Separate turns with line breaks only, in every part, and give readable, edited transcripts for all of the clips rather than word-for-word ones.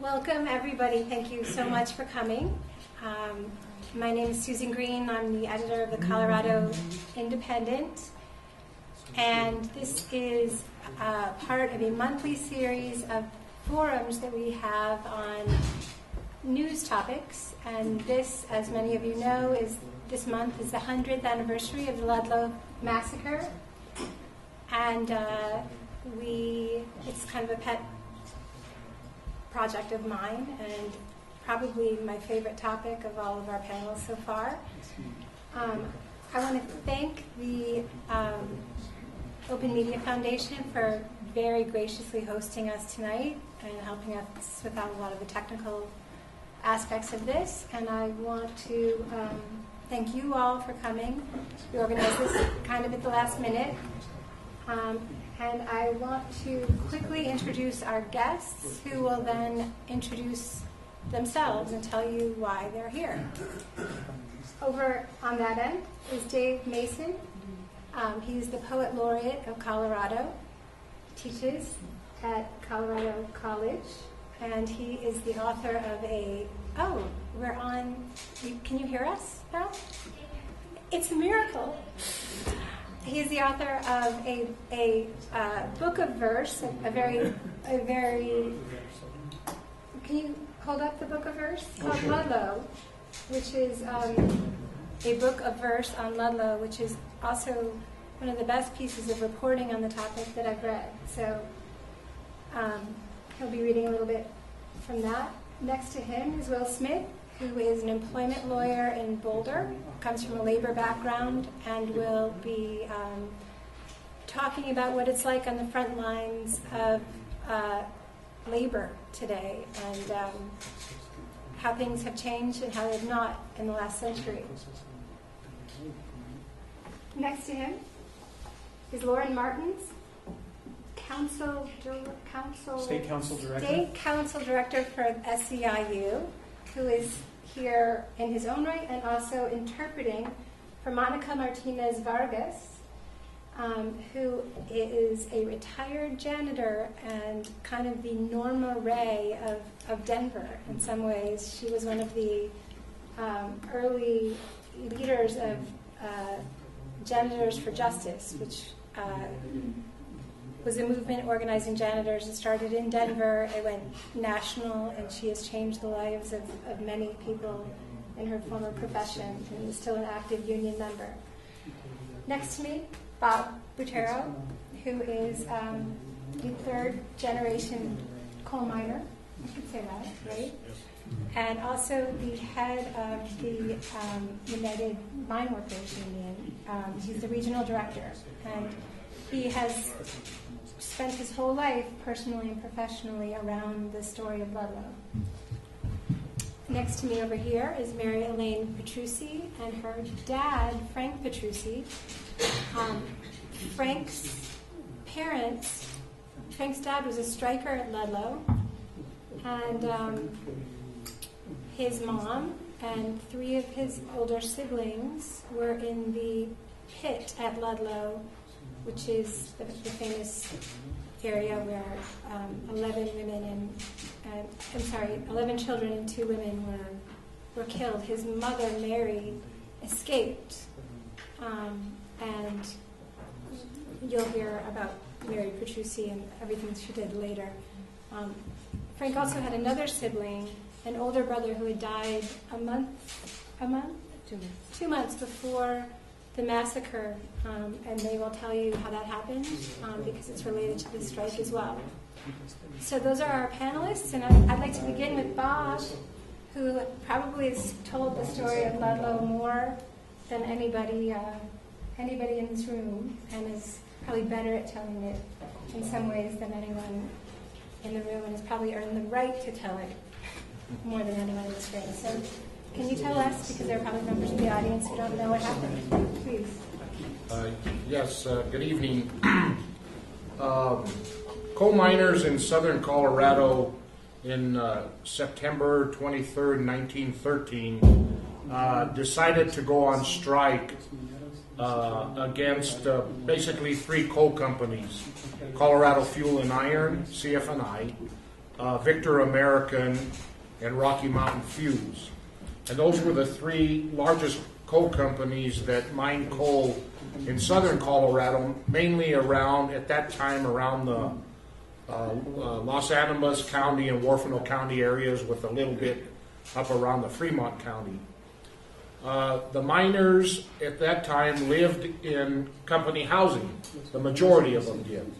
Welcome, everybody. Thank you so much for coming. My name is Susan Green. I'm the editor of the Colorado Independent. And this is part of a monthly series of forums that we have on news topics. And this, as many of you know, this month is the 100th anniversary of the Ludlow Massacre. And it's kind of a pet project of mine and probably my favorite topic of all of our panels so far. I want to thank the Open Media Foundation for very graciously hosting us tonight and helping us with a lot of the technical aspects of this. And I want to thank you all for coming. We organized this kind of at the last minute. And I want to quickly introduce our guests, who will then introduce themselves and tell you why they're here. Over on that end is Dave Mason. He's the Poet Laureate of Colorado, teaches at Colorado College, and he is the author of can you hear us now? It's a miracle. He's the author of a book of verse, a very. Can you hold up the book of verse? Called Ludlow, which is a book of verse on Ludlow, which is also one of the best pieces of reporting on the topic that I've read. So he'll be reading a little bit from that. Next to him is Will Smith, who is an employment lawyer in Boulder, comes from a labor background, and will be talking about what it's like on the front lines of labor today and how things have changed and how they have not in the last century. Next to him is Lauren Martins, State Council Director for SEIU, who is here in his own right and also interpreting for Monica Martinez Vargas, who is a retired janitor and kind of the Norma Ray of Denver in some ways. She was one of the early leaders of Janitors for Justice, which was a movement organizing janitors. It started in Denver, it went national, and she has changed the lives of many people in her former profession and is still an active union member. Next to me, Bob Butero, who is the third generation coal miner, I should say that, right? And also the head of the United Mine Workers Union. He's the regional director, and he has spent his whole life, personally and professionally, around the story of Ludlow. Next to me over here is Mary Elaine Petrucci and her dad, Frank Petrucci. Frank's dad was a striker at Ludlow, and his mom and three of his older siblings were in the pit at Ludlow, which is the famous area where 11 children and 2 women were killed. His mother, Mary, escaped, and you'll hear about Mary Petrucci and everything she did later. Frank also had another sibling, an older brother who had died 2 months before the massacre, and they will tell you how that happened because it's related to the strike as well. So those are our panelists, and I'd like to begin with Bob, who probably has told the story of Ludlow more than anybody in this room, and is probably better at telling it in some ways than anyone in the room, and has probably earned the right to tell it more than anyone in this room. So can you tell us, because there are probably members of the audience who don't know what happened, please?
Yes, good evening. Coal miners in southern Colorado in September 23rd, 1913, decided to go on strike against basically 3 coal companies, Colorado Fuel and Iron, CF&I, Victor American, and Rocky Mountain Fuse. And those were the three largest coal companies that mined coal in southern Colorado, mainly around, at that time, around the Los Animas County and Warfano County areas, with a little bit up around the Fremont County. The miners at that time lived in company housing. The majority of them did.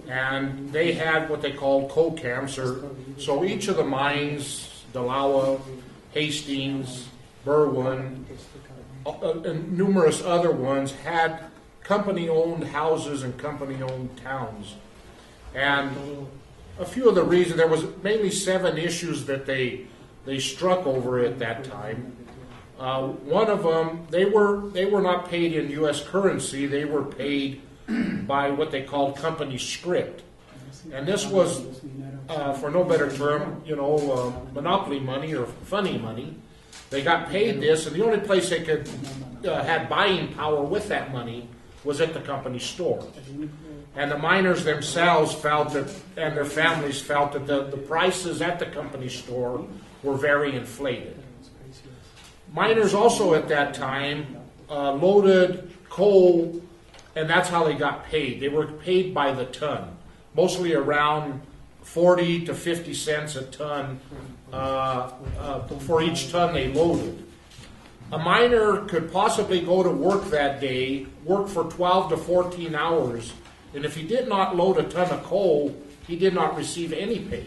And they had what they called coal camps. So each of the mines, Delawa, Hastings, Berwyn, and numerous other ones, had company-owned houses and company-owned towns. And a few of the reasons, there was mainly 7 issues that they struck over at that time. One of them, they were not paid in U.S. currency. They were paid by what they called company script, and this was, for no better term, monopoly money or funny money. They got paid this, and the only place they could had buying power with that money was at the company store. And the miners themselves felt that, and their families felt that the prices at the company store were very inflated. Miners also at that time loaded coal, and that's how they got paid. They were paid by the ton, mostly around 40 to 50 cents a ton for each ton they loaded. A miner could possibly go to work that day, work for 12 to 14 hours, and if he did not load a ton of coal, he did not receive any pay.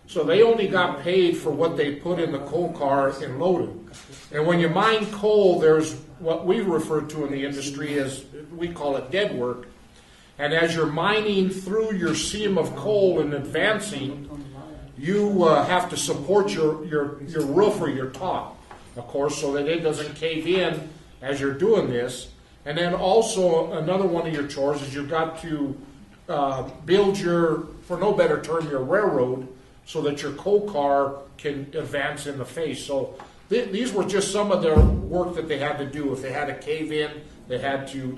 So they only got paid for what they put in the coal car and loaded. And when you mine coal, there's what we refer to in the industry as, we call it dead work. And as you're mining through your seam of coal and advancing, you have to support your roof or your top, of course, so that it doesn't cave in as you're doing this. And then also another one of your chores is you've got to build your, for no better term, your railroad, so that your coal car can advance in the face. So these were just some of their work that they had to do. If they had a cave in, they had to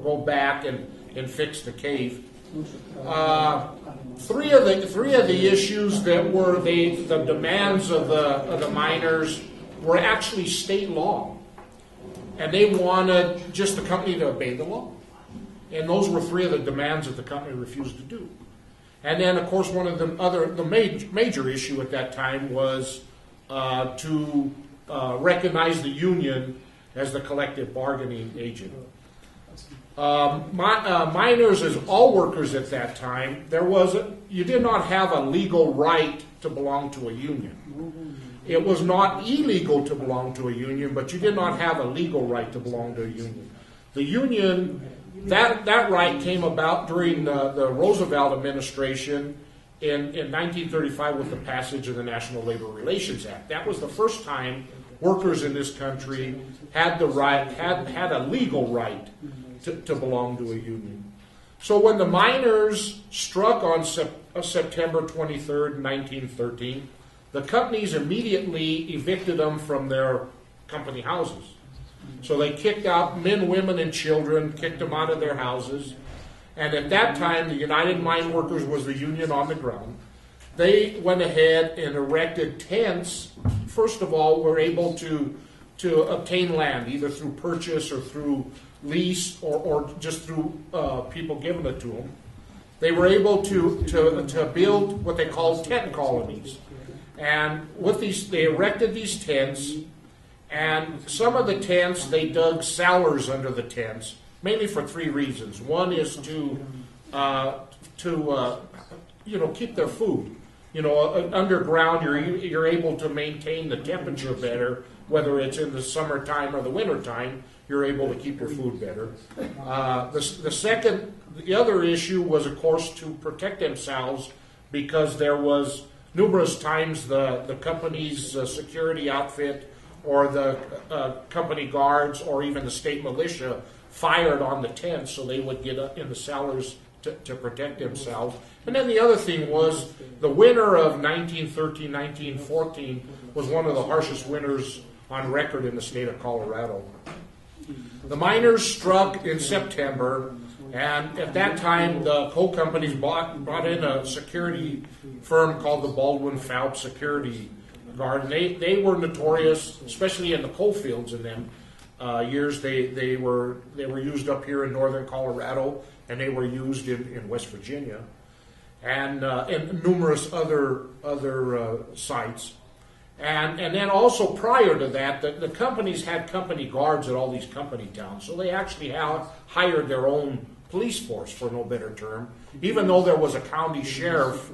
go back and fix the cave. Three of the issues that were the demands of the miners were actually state law, and they wanted just the company to obey the law. And those were 3 of the demands that the company refused to do. And then, of course, one of the major issue at that time was to recognize the union as the collective bargaining agent. Miners, as all workers at that time, you did not have a legal right to belong to a union. It was not illegal to belong to a union, but you did not have a legal right to belong to a union. The union, that right came about during the Roosevelt administration in 1935 with the passage of the National Labor Relations Act. That was the first time workers in this country had the right, had a legal right to belong to a union. So when the miners struck on September 23rd, 1913, the companies immediately evicted them from their company houses. So they kicked out men, women, and children, kicked them out of their houses. And at that time, the United Mine Workers was the union on the ground. They went ahead and erected tents. First of all, were able to obtain land, either through purchase or through lease or just through people giving it to them. They were able to build what they called tent colonies. And with these, they erected these tents, and some of the tents, they dug cellars under the tents, mainly for 3 reasons. One is to keep their food. Underground, you're able to maintain the temperature better, whether it's in the summertime or the wintertime. You're able to keep your food better. The other issue was, of course, to protect themselves, because there was numerous times the company's security outfit or the company guards or even the state militia fired on the tents, so they would get up in the cellars to protect themselves. And then the other thing was the winter of 1913, 1914 was one of the harshest winters on record in the state of Colorado. The miners struck in September, And at that time, the coal companies brought in a security firm called the Baldwin Phelps Security Guard. And they were notorious, especially in the coal fields in them years. They were used up here in northern Colorado, and they were used in West Virginia, and numerous other sites. And then also prior to that, the companies had company guards at all these company towns. So they actually hired their own police force, for no better term. Even though there was a county sheriff,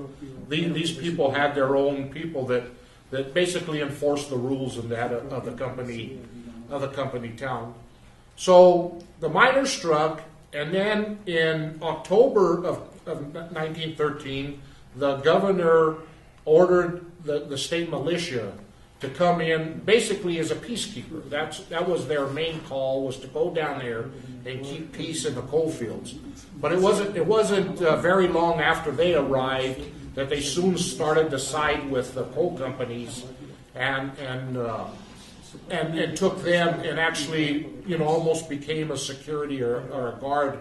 these people had their own people that basically enforced the rules of the company town. So the miners struck, and then in October of 1913, the governor ordered the state militia to come in basically as a peacekeeper. That was their main call, was to go down there and keep peace in the coal fields. But it wasn't very long after they arrived that they soon started to side with the coal companies and took them and actually almost became a security or a guard,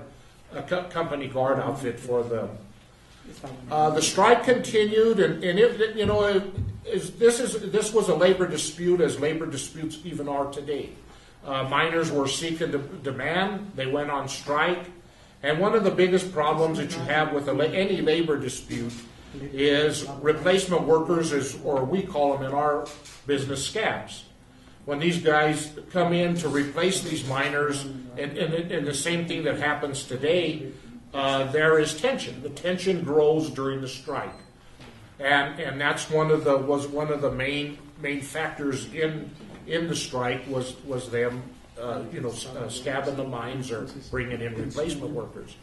a company guard outfit for them. The strike continued, and this was a labor dispute, as labor disputes even are today. Miners were seeking to demand. They went on strike, and one of the biggest problems that you have with any labor dispute is replacement workers, or we call them in our business scabs. When these guys come in to replace these miners, and the same thing that happens today. There is tension. The tension grows during the strike, and that's was one of the main factors in the strike was them scabbing the mines or bringing in replacement workers.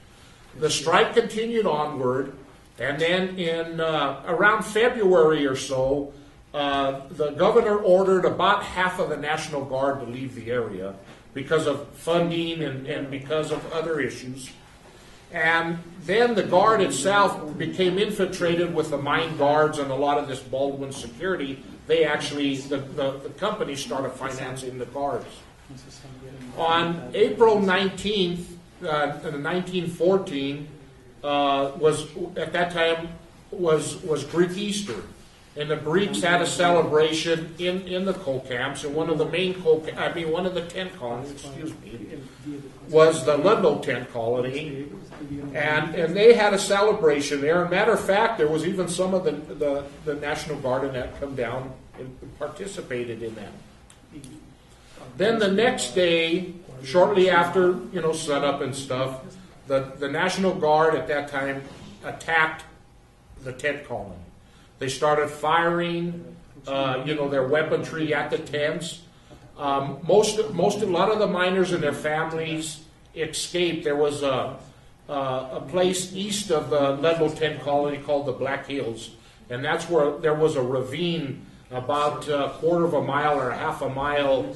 The strike continued onward, and then in around February or so, the governor ordered about half of the National Guard to leave the area because of funding and because of other issues. And then the guard itself became infiltrated with the mine guards and a lot of this Baldwin security. They actually, the company started financing the guards. On April 19th, 1914, at that time was Greek Easter. And the Greeks had a celebration in the coal camps, and one of the tent colonies, was the Ludlow tent colony, and they had a celebration there. And matter of fact, there was even some of the National Guard in that come down and participated in that. Then the next day, shortly after sunup and stuff, the National Guard at that time attacked the tent colony. They started firing, their weaponry at the tents. A lot of the miners and their families escaped. There was a place east of the Ludlow tent colony called the Black Hills, and that's where there was a ravine about a quarter of a mile or a half a mile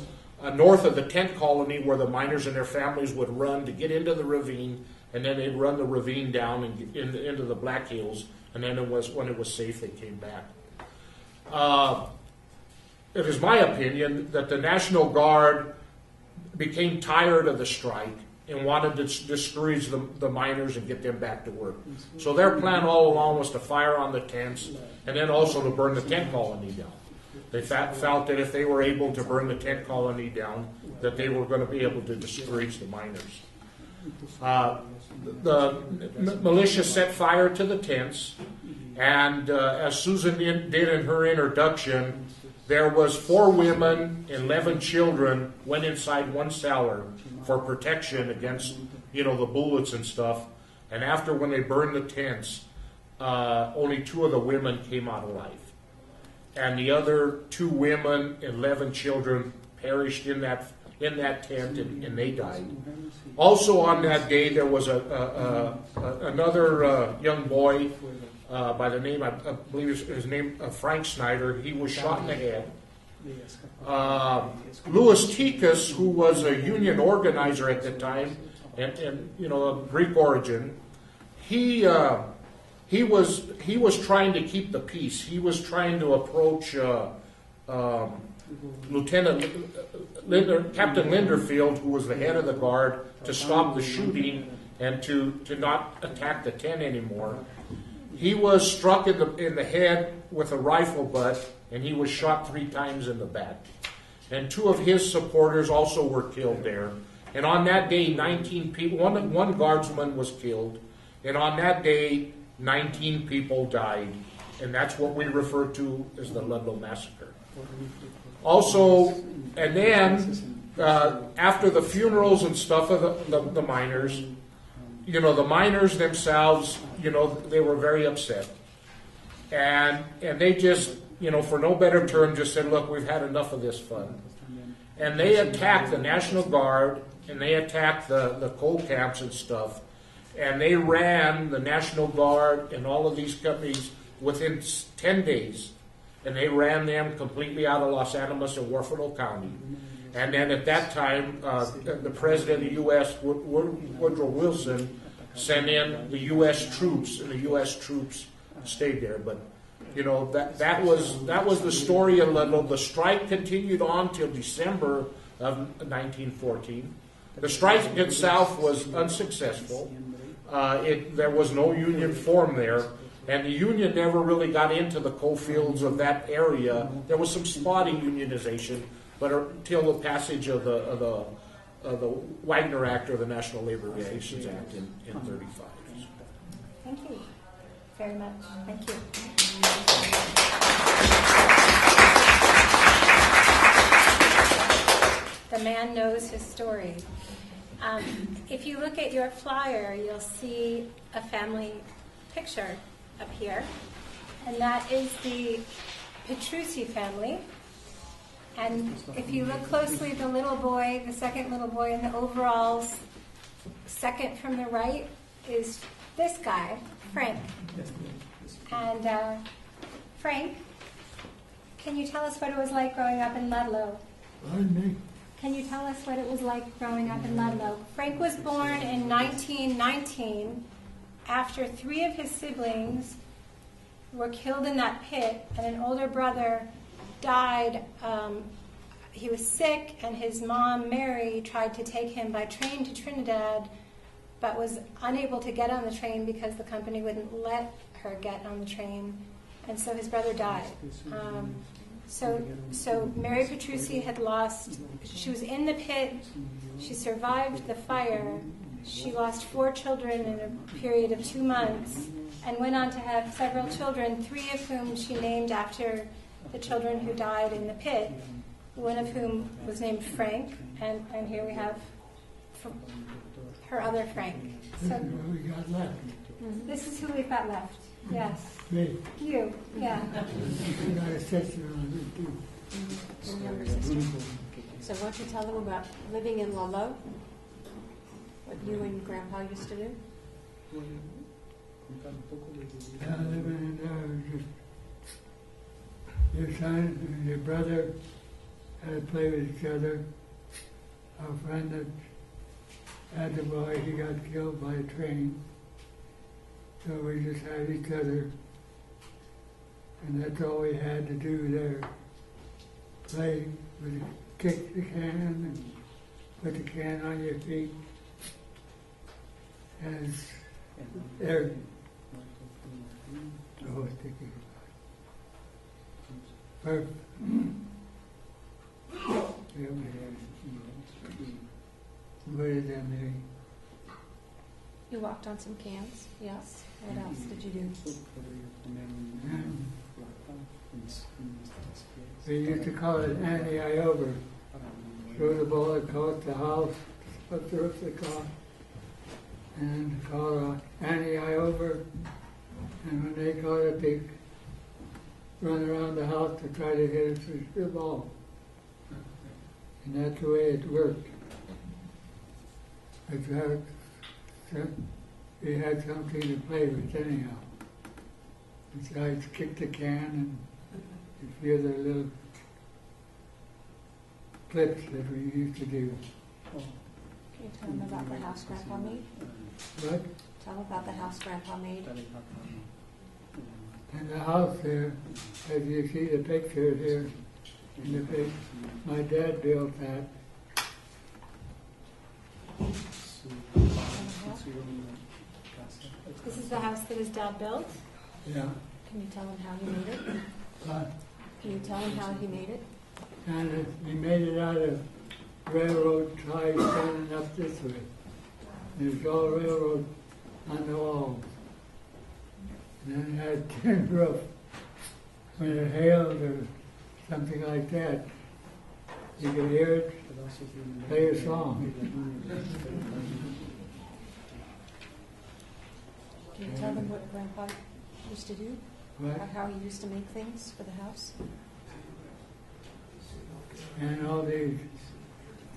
north of the tent colony, where the miners and their families would run to get into the ravine, and then they'd run the ravine down and into the Black Hills. And then when it was safe, they came back. It is my opinion that the National Guard became tired of the strike and wanted to discourage the miners and get them back to work. So their plan all along was to fire on the tents and then also to burn the tent colony down. They felt that if they were able to burn the tent colony down, that they were going to be able to discourage the miners. The militia set fire to the tents, and as Susan did in her introduction, there was 4 women and 11 children went inside one cellar for protection against the bullets and stuff. And after, when they burned the tents, only 2 of the women came out alive, and the other 2 women and 11 children perished in that tent, and they died. Also on that day, there was another young boy by the name, I believe his name, Frank Snyder. He was shot in the head. Louis Tikas, who was a union organizer at the time, and of Greek origin, he was trying to keep the peace. He was trying to approach Captain Linderfield, who was the head of the guard, to stop the shooting and to not attack the tent anymore. He was struck in the head with a rifle butt, and he was shot 3 times in the back. And 2 of his supporters also were killed there. And on that day, 19 people, one guardsman was killed, and on that day, 19 people died. And that's what we refer to as the Ludlow Massacre. Also, and then, after the funerals and stuff of the miners, the miners themselves, they were very upset. And they just, for no better term, just said, look, we've had enough of this fun. And they attacked the National Guard, and they attacked the coal camps and stuff. And they ran the National Guard and all of these companies within 10 days. And they ran them completely out of Los Animas and Warfordle County. And then at that time, the President of the U.S., Woodrow Wilson, sent in the U.S. troops, and the U.S. troops stayed there. But that was the story of Ludlow. The strike continued on till December of 1914. The strike itself was unsuccessful. There was no union formed there, and the union never really got into the coal fields of that area. There was some spotty unionization, but until the passage of the Wagner Act, or the National Labor Relations Act, in 1935.
Thank you very much. Thank you. The man knows his story. If you look at your flyer, you'll see a family picture up here, and that is the Petrucci family. And if you look closely, the little boy, the second little boy in the overalls, second from the right, is this guy, Frank. And Frank, can you tell us what it was like growing up in Ludlow?
Pardon me?
Can you tell us what it was like growing up in Ludlow? Frank was born in 1919 after 3 of his siblings were killed in that pit, and an older brother died. He was sick, and his mom, Mary, tried to take him by train to Trinidad, but was unable to get on the train because the company wouldn't let her get on the train, and so his brother died. So Mary Petrucci had lost, she was in the pit, she survived the fire, she lost 4 children in a period of 2 months, and went on to have several children, 3 of whom she named after the children who died in the pit, one of whom was named Frank, and here we have her other Frank.
This is what we got left.
This is who we've got left. Yes.
Me.
You. Yeah.
I got a sister on it too.
Your younger sister. So why don't you tell them about living in Ludlow? What you and Grandpa used to do?
Living in there, your son and your brother had to play with each other. Our friend that had the boy, he got killed by a train. So we just had each other, and that's all we had to do there. Play, kick the can and put the can on your feet. And there. Oh, sticky. Perfect. What is that, Mary?
You walked on some cans, yes. What else did you do?
We used to call it anti-over. Throw the ball across the house, up the roof of the car, and call anti-over. And when they caught it, they run around the house to try to hit us with the ball. And that's the way it worked. We had something to play with anyhow. Besides kick the can and a few other little clips that we used to do.
Can you tell them about the house Grandpa made?
What?
Tell them about the house Grandpa made.
And the house there, as you see the picture here in the pic, my dad built that.
And
This is the house that his dad built.
Yeah.
Can you tell him how he made it?
But,
Can you tell him how he made it?
and he made it out of railroad ties standing up this way. There's all railroad on the walls. And then it had tin roof. When it hailed or something like that, you could hear it play a song.
Can you tell them what Grandpa used to do?
Right?
Or how he used to make things for the house?
And all these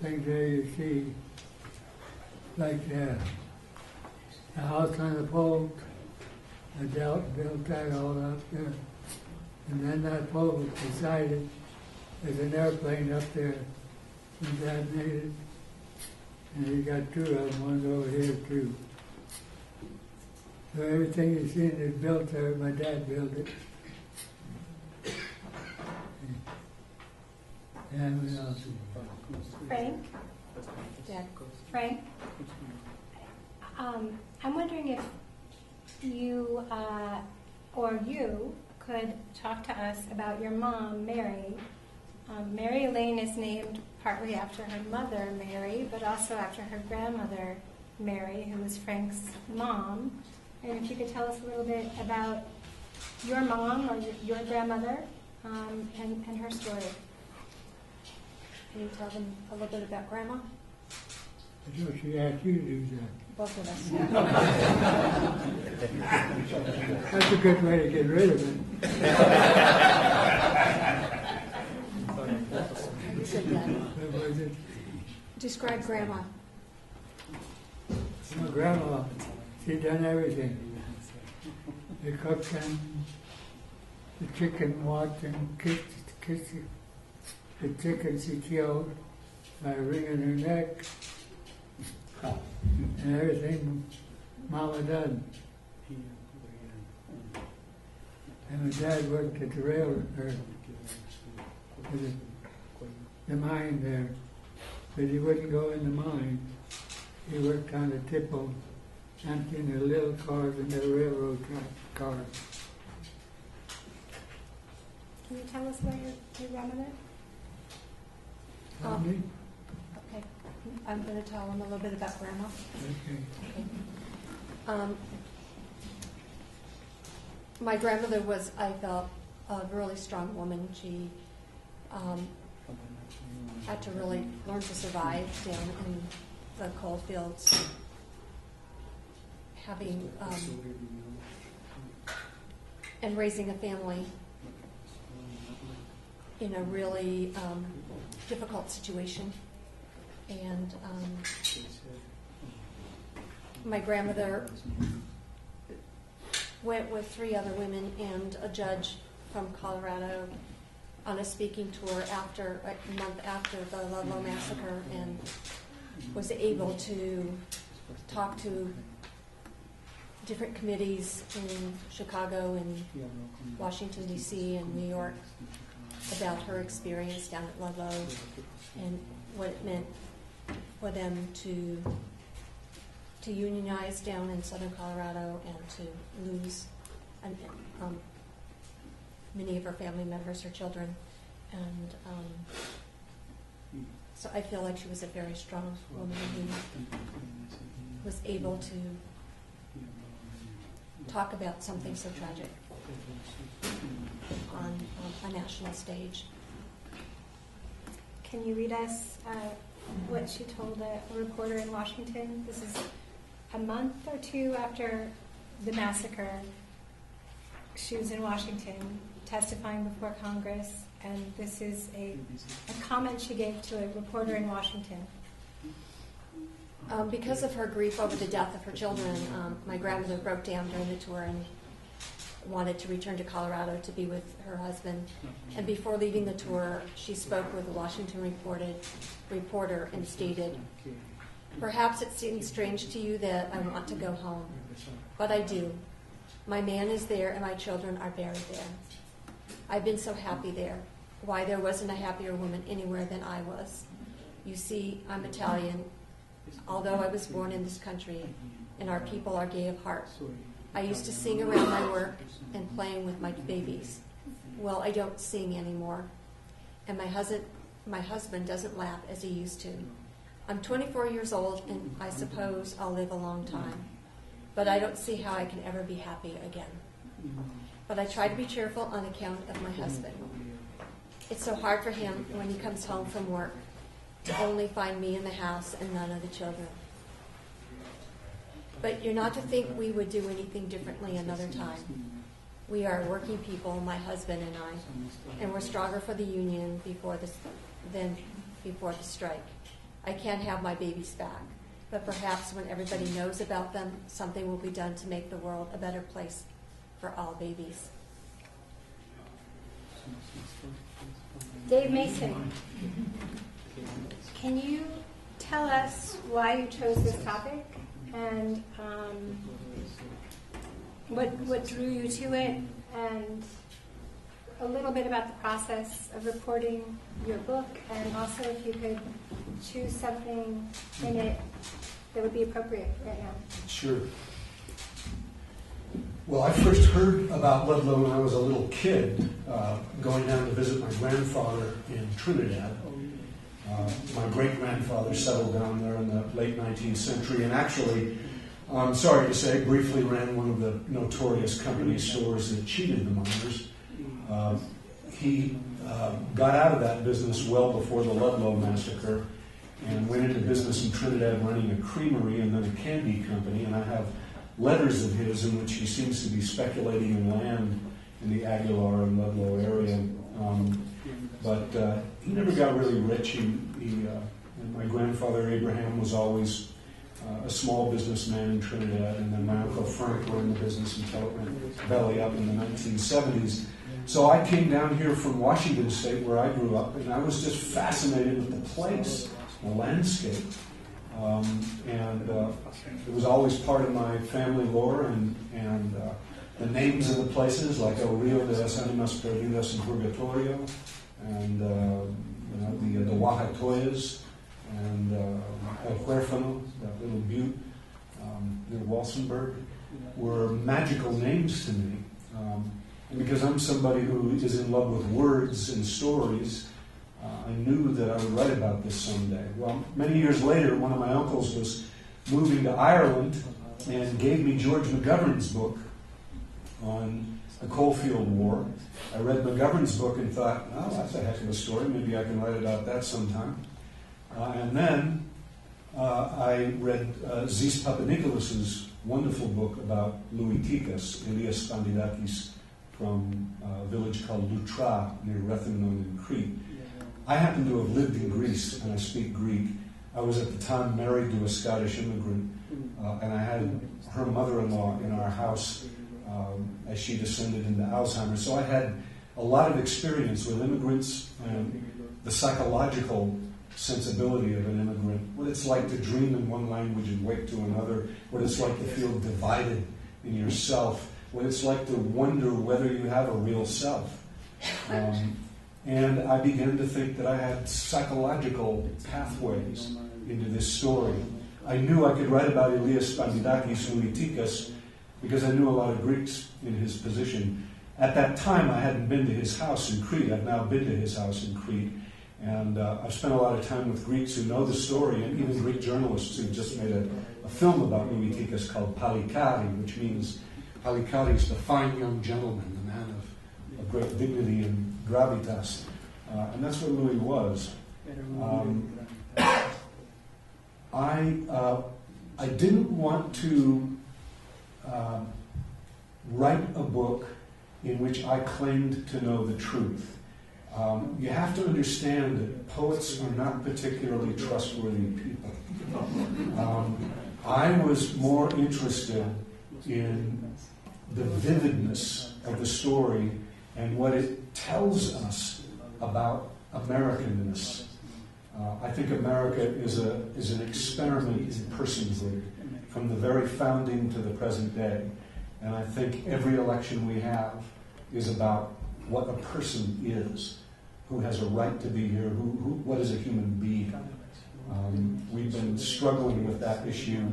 things there you see, like the house on the pole, I built that all up there. And then that pole was beside it, there's an airplane up there, and Dad made it. And he got two of them, one's over here too. So everything you see is built there, my dad built it. And what else?
Frank?
Dad?
Frank? I'm wondering if you or you could talk to us about your mom, Mary. Mary Elaine is named partly after her mother, Mary, but also after her grandmother, Mary, who was Frank's mom. And if you could tell us a little bit about your mom or your grandmother and her story.
Can you tell them a little bit about Grandma?
I thought she asked you to do that.
Both of us.
That's a good way to get rid of it.
You said Dad.
What was it?
Describe Grandma.
My grandma, she done everything. They cooked and the chicken walked and kissed the chicken she killed by wringing her neck. And everything Mama done. And my dad worked at the railroad, or the mine there, but he wouldn't go in the mine. He worked on the tipple, emptying the little cars and the railroad cars.
Can you tell us about your grandmother?
Tell me?
Okay. I'm going to tell them a little bit about Grandma.
Okay.
Okay. My grandmother was, I felt, a really strong woman. She had to really learn to survive down in the coal fields, having and raising a family in a really difficult situation. And my grandmother went with 3 other women and a judge from Colorado on a speaking tour after a month after the Ludlow Massacre, and was able to talk to different committees in Chicago and Washington, D.C. and New York about her experience down at Ludlow and what it meant for them to unionize down in southern Colorado and to lose many of her family members, her children. And so I feel like she was a very strong woman who was able to talk about something so tragic on a national stage.
Can you read us what she told a reporter in Washington? This is a month or 2 after the massacre. She was in Washington testifying before Congress, and this is a comment she gave to a reporter in Washington.
Because of her grief over the death of her children, my grandmother broke down during the tour and wanted to return to Colorado to be with her husband. And before leaving the tour, she spoke with a Washington reporter and stated, "Perhaps it seems strange to you that I want to go home, but I do. My man is there and my children are buried there. I've been so happy there. Why, there wasn't a happier woman anywhere than I was. You see, I'm Italian. Although I was born in this country, and our people are gay of heart. I used to sing around my work and playing with my babies. Well, I don't sing anymore, and my husband doesn't laugh as he used to. I'm 24 years old, and I suppose I'll live a long time, but I don't see how I can ever be happy again. But I try to be cheerful on account of my husband. It's so hard for him when he comes home from work to only find me in the house and none of the children. But you're not to think we would do anything differently another time. We are working people, my husband and I, and we're stronger for the union than before the strike. I can't have my babies back, but perhaps when everybody knows about them, something will be done to make the world a better place for all babies.
Dave Mason, can you tell us why you chose this topic and what drew you to it, and a little bit about the process of reporting your book, and also if you could choose something in it that would be appropriate right now?
Sure. Well, I first heard about Ludlow when I was a little kid, going down to visit my grandfather in Trinidad. My great-grandfather settled down there in the late 19th century, and actually, I'm sorry to say, briefly ran one of the notorious company stores that cheated the miners. He got out of that business well before the Ludlow Massacre and went into business in Trinidad running a creamery and then a candy company, and I have letters of his in which he seems to be speculating in land in the Aguilar and Ludlow area. But he never got really rich. And my grandfather Abraham was always a small businessman in Trinidad, and then my Uncle Frank were in the business until it went belly up in the 1970s. So I came down here from Washington State, where I grew up, and I was just fascinated with the place, the landscape. It was always part of my family lore, and the names of the places, like El Rio de las Animas Perdidas in Purgatorio, and the Oaxacoyas, and El Huérfano, that little butte near Walsenburg, were magical names to me. And because I'm somebody who is in love with words and stories, I knew that I would write about this someday. Well, many years later, one of my uncles was moving to Ireland and gave me George McGovern's book on the Coalfield War. I read McGovern's book and thought, oh, that's a heck of a story. Maybe I can write about that sometime. And then I read Zis Papanikolaou's wonderful book about Louis Tikas, Elias Spandidakis, from a village called Loutra near Rethymnon in Crete. I happen to have lived in Greece, and I speak Greek. I was at the time married to a Scottish immigrant, and I had her mother-in-law in our house as she descended into Alzheimer's. So I had a lot of experience with immigrants and the psychological sensibility of an immigrant, what it's like to dream in one language and wake to another, what it's like to feel divided in yourself, what it's like to wonder whether you have a real self. And I began to think that I had psychological pathways into this story. I knew I could write about Elias Spandidakis, Louis Tikas, because I knew a lot of Greeks in his position. At that time, I hadn't been to his house in Crete. I've now been to his house in Crete. And I've spent a lot of time with Greeks who know the story, and even Greek journalists who just made a film about Louis Tikas called Palikari, which means Palikari is the fine young gentleman, the man of great dignity and gravitas. And that's what Louis was. I didn't want to write a book in which I claimed to know the truth. You have to understand that poets are not particularly trustworthy people. I was more interested in the vividness of the story and what it tells us about Americanness. I think America is an experiment in personhood from the very founding to the present day. And I think every election we have is about what a person is, who has a right to be here, what is a human being. We've been struggling with that issue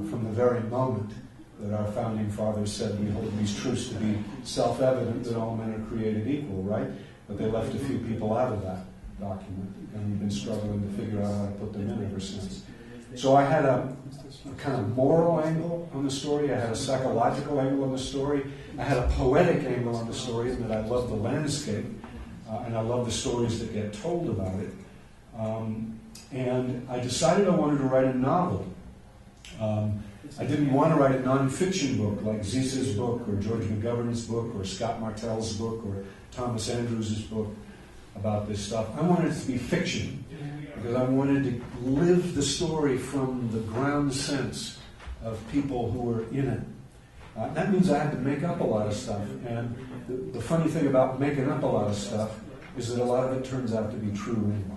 from the very moment that our founding fathers said we hold these truths to be self-evident that all men are created equal, right? But they left a few people out of that document, and we've been struggling to figure out how to put them in ever since. So I had a kind of moral angle on the story, I had a psychological angle on the story, I had a poetic angle on the story in that I love the landscape, and I love the stories that get told about it. And I decided I wanted to write a novel. I didn't want to write a non-fiction book like Zisa's book or George McGovern's book or Scott Martell's book or Thomas Andrews' book about this stuff. I wanted it to be fiction because I wanted to live the story from the ground sense of people who were in it. That means I had to make up a lot of stuff. And the funny thing about making up a lot of stuff is that a lot of it turns out to be true anyway.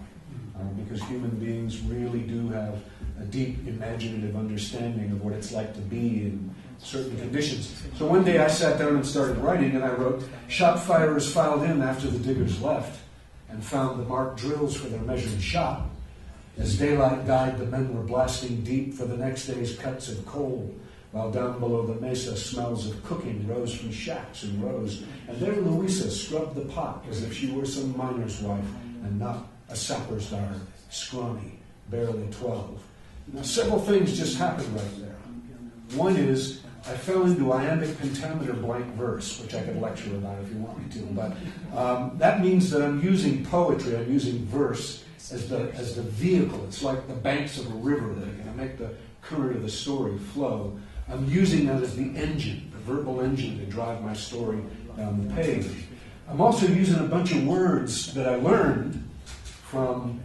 Because human beings really do have a deep imaginative understanding of what it's like to be in certain conditions. So one day I sat down and started writing, and I wrote, "Shot firers filed in after the diggers left and found the marked drills for their measured shot. As daylight died, the men were blasting deep for the next day's cuts of coal, while down below the mesa smells of cooking rose from shacks in rows. And there Louisa scrubbed the pot as if she were some miner's wife and not a sapper's daughter, scrawny, barely 12. Now, several things just happened right there. One is I fell into iambic pentameter blank verse, which I could lecture about if you want me to. But that means that I'm using poetry, I'm using verse as the vehicle. It's like the banks of a river that are going to make the current of the story flow. I'm using that as the engine, the verbal engine to drive my story down the page. I'm also using a bunch of words that I learned from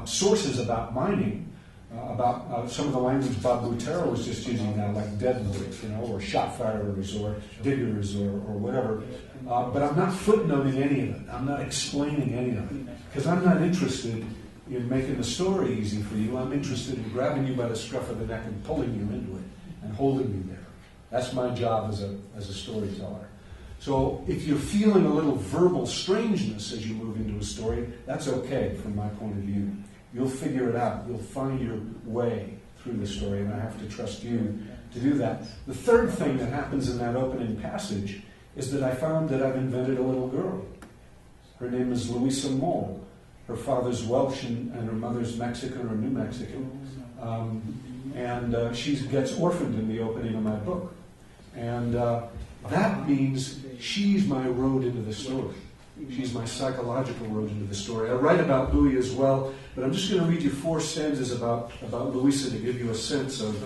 sources about mining, about some of the language Bob Butero was just using now, like deadwood, or shot firers, or diggers, or whatever. But I'm not footnoting any of it. I'm not explaining any of it. Because I'm not interested in making the story easy for you. I'm interested in grabbing you by the scruff of the neck and pulling you into it and holding you there. That's my job as a storyteller. So if you're feeling a little verbal strangeness as you move into a story, that's okay from my point of view. You'll figure it out. You'll find your way through the story, and I have to trust you to do that. The third thing that happens in that opening passage is that I found that I've invented a little girl. Her name is Louisa Mole. Her father's Welsh and her mother's Mexican or New Mexican. And she gets orphaned in the opening of my book. And that means she's my road into the story. She's my psychological road into the story. I write about Louis as well, but I'm just going to read you 4 stanzas about Louisa to give you a sense of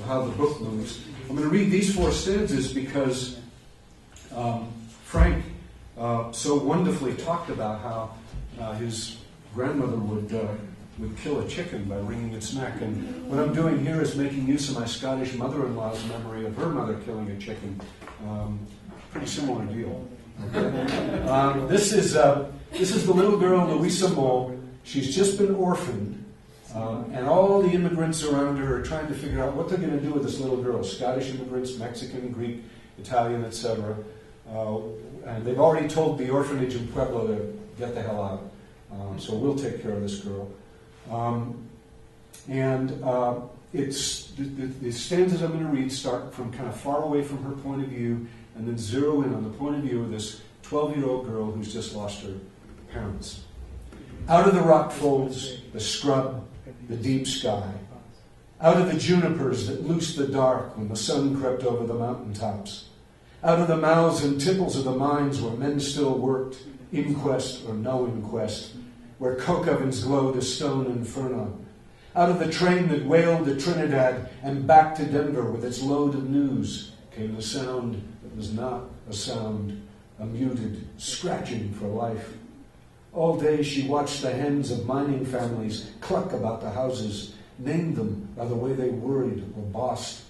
how the book moves. I'm going to read these 4 stanzas because Frank so wonderfully talked about how his grandmother would kill a chicken by wringing its neck. And what I'm doing here is making use of my Scottish mother-in-law's memory of her mother killing a chicken. Pretty similar deal. Okay? This is the little girl, Louisa Mole. She's just been orphaned, and all the immigrants around her are trying to figure out what they're going to do with this little girl. Scottish immigrants, Mexican, Greek, Italian, etc. And they've already told the orphanage in Pueblo to get the hell out. So we'll take care of this girl. It's the stanzas I'm going to read start from kind of far away from her point of view and then zero in on the point of view of this 12-year-old girl who's just lost her parents. Out of the rock folds, the scrub, the deep sky. Out of the junipers that loosed the dark when the sun crept over the mountaintops. Out of the mouths and tipples of the mines where men still worked, inquest or no inquest, where coke ovens glowed a stone inferno. Out of the train that wailed to Trinidad and back to Denver with its load of news came the sound that was not a sound, a muted scratching for life. All day she watched the hens of mining families cluck about the houses, named them by the way they worried or bossed.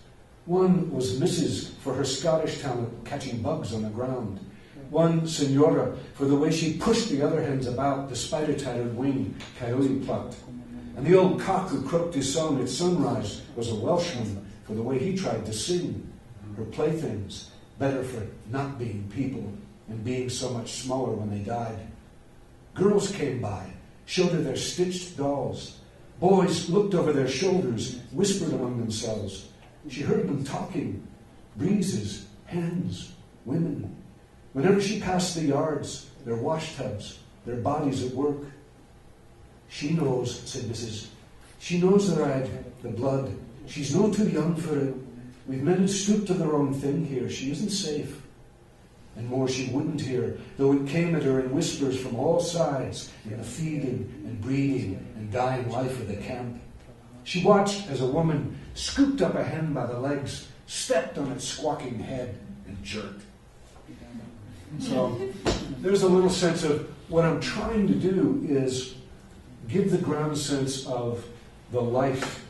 One was Mrs. for her Scottish talent catching bugs on the ground. One Senora for the way she pushed the other hens about despite a tattered wing coyote plucked. And the old cock who croaked his song at sunrise was a Welshman for the way he tried to sing. Her playthings, better for not being people and being so much smaller when they died. Girls came by, showed her their stitched dolls. Boys looked over their shoulders, whispered among themselves. She heard them talking, breezes, hens, women. Whenever she passed the yards, their wash tubs, their bodies at work. She knows, said Mrs. She knows the rag, the blood. She's no too young for it. We've men who stoop to the wrong thing here. She isn't safe. And more she wouldn't hear, though it came at her in whispers from all sides in the feeding and breeding and dying life of the camp. She watched as a woman scooped up a hen by the legs, stepped on its squawking head, and jerked. So there's a little sense of what I'm trying to do is give the ground sense of the life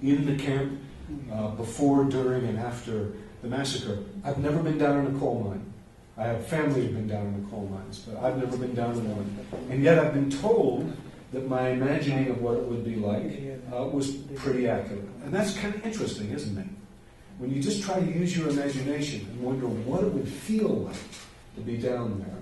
in the camp before, during, and after the massacre. I've never been down in a coal mine. I have family who've been down in the coal mines, but I've never been down in one. And yet I've been told that my imagining of what it would be like was pretty accurate. And that's kind of interesting, isn't it? When you just try to use your imagination and wonder what it would feel like to be down there,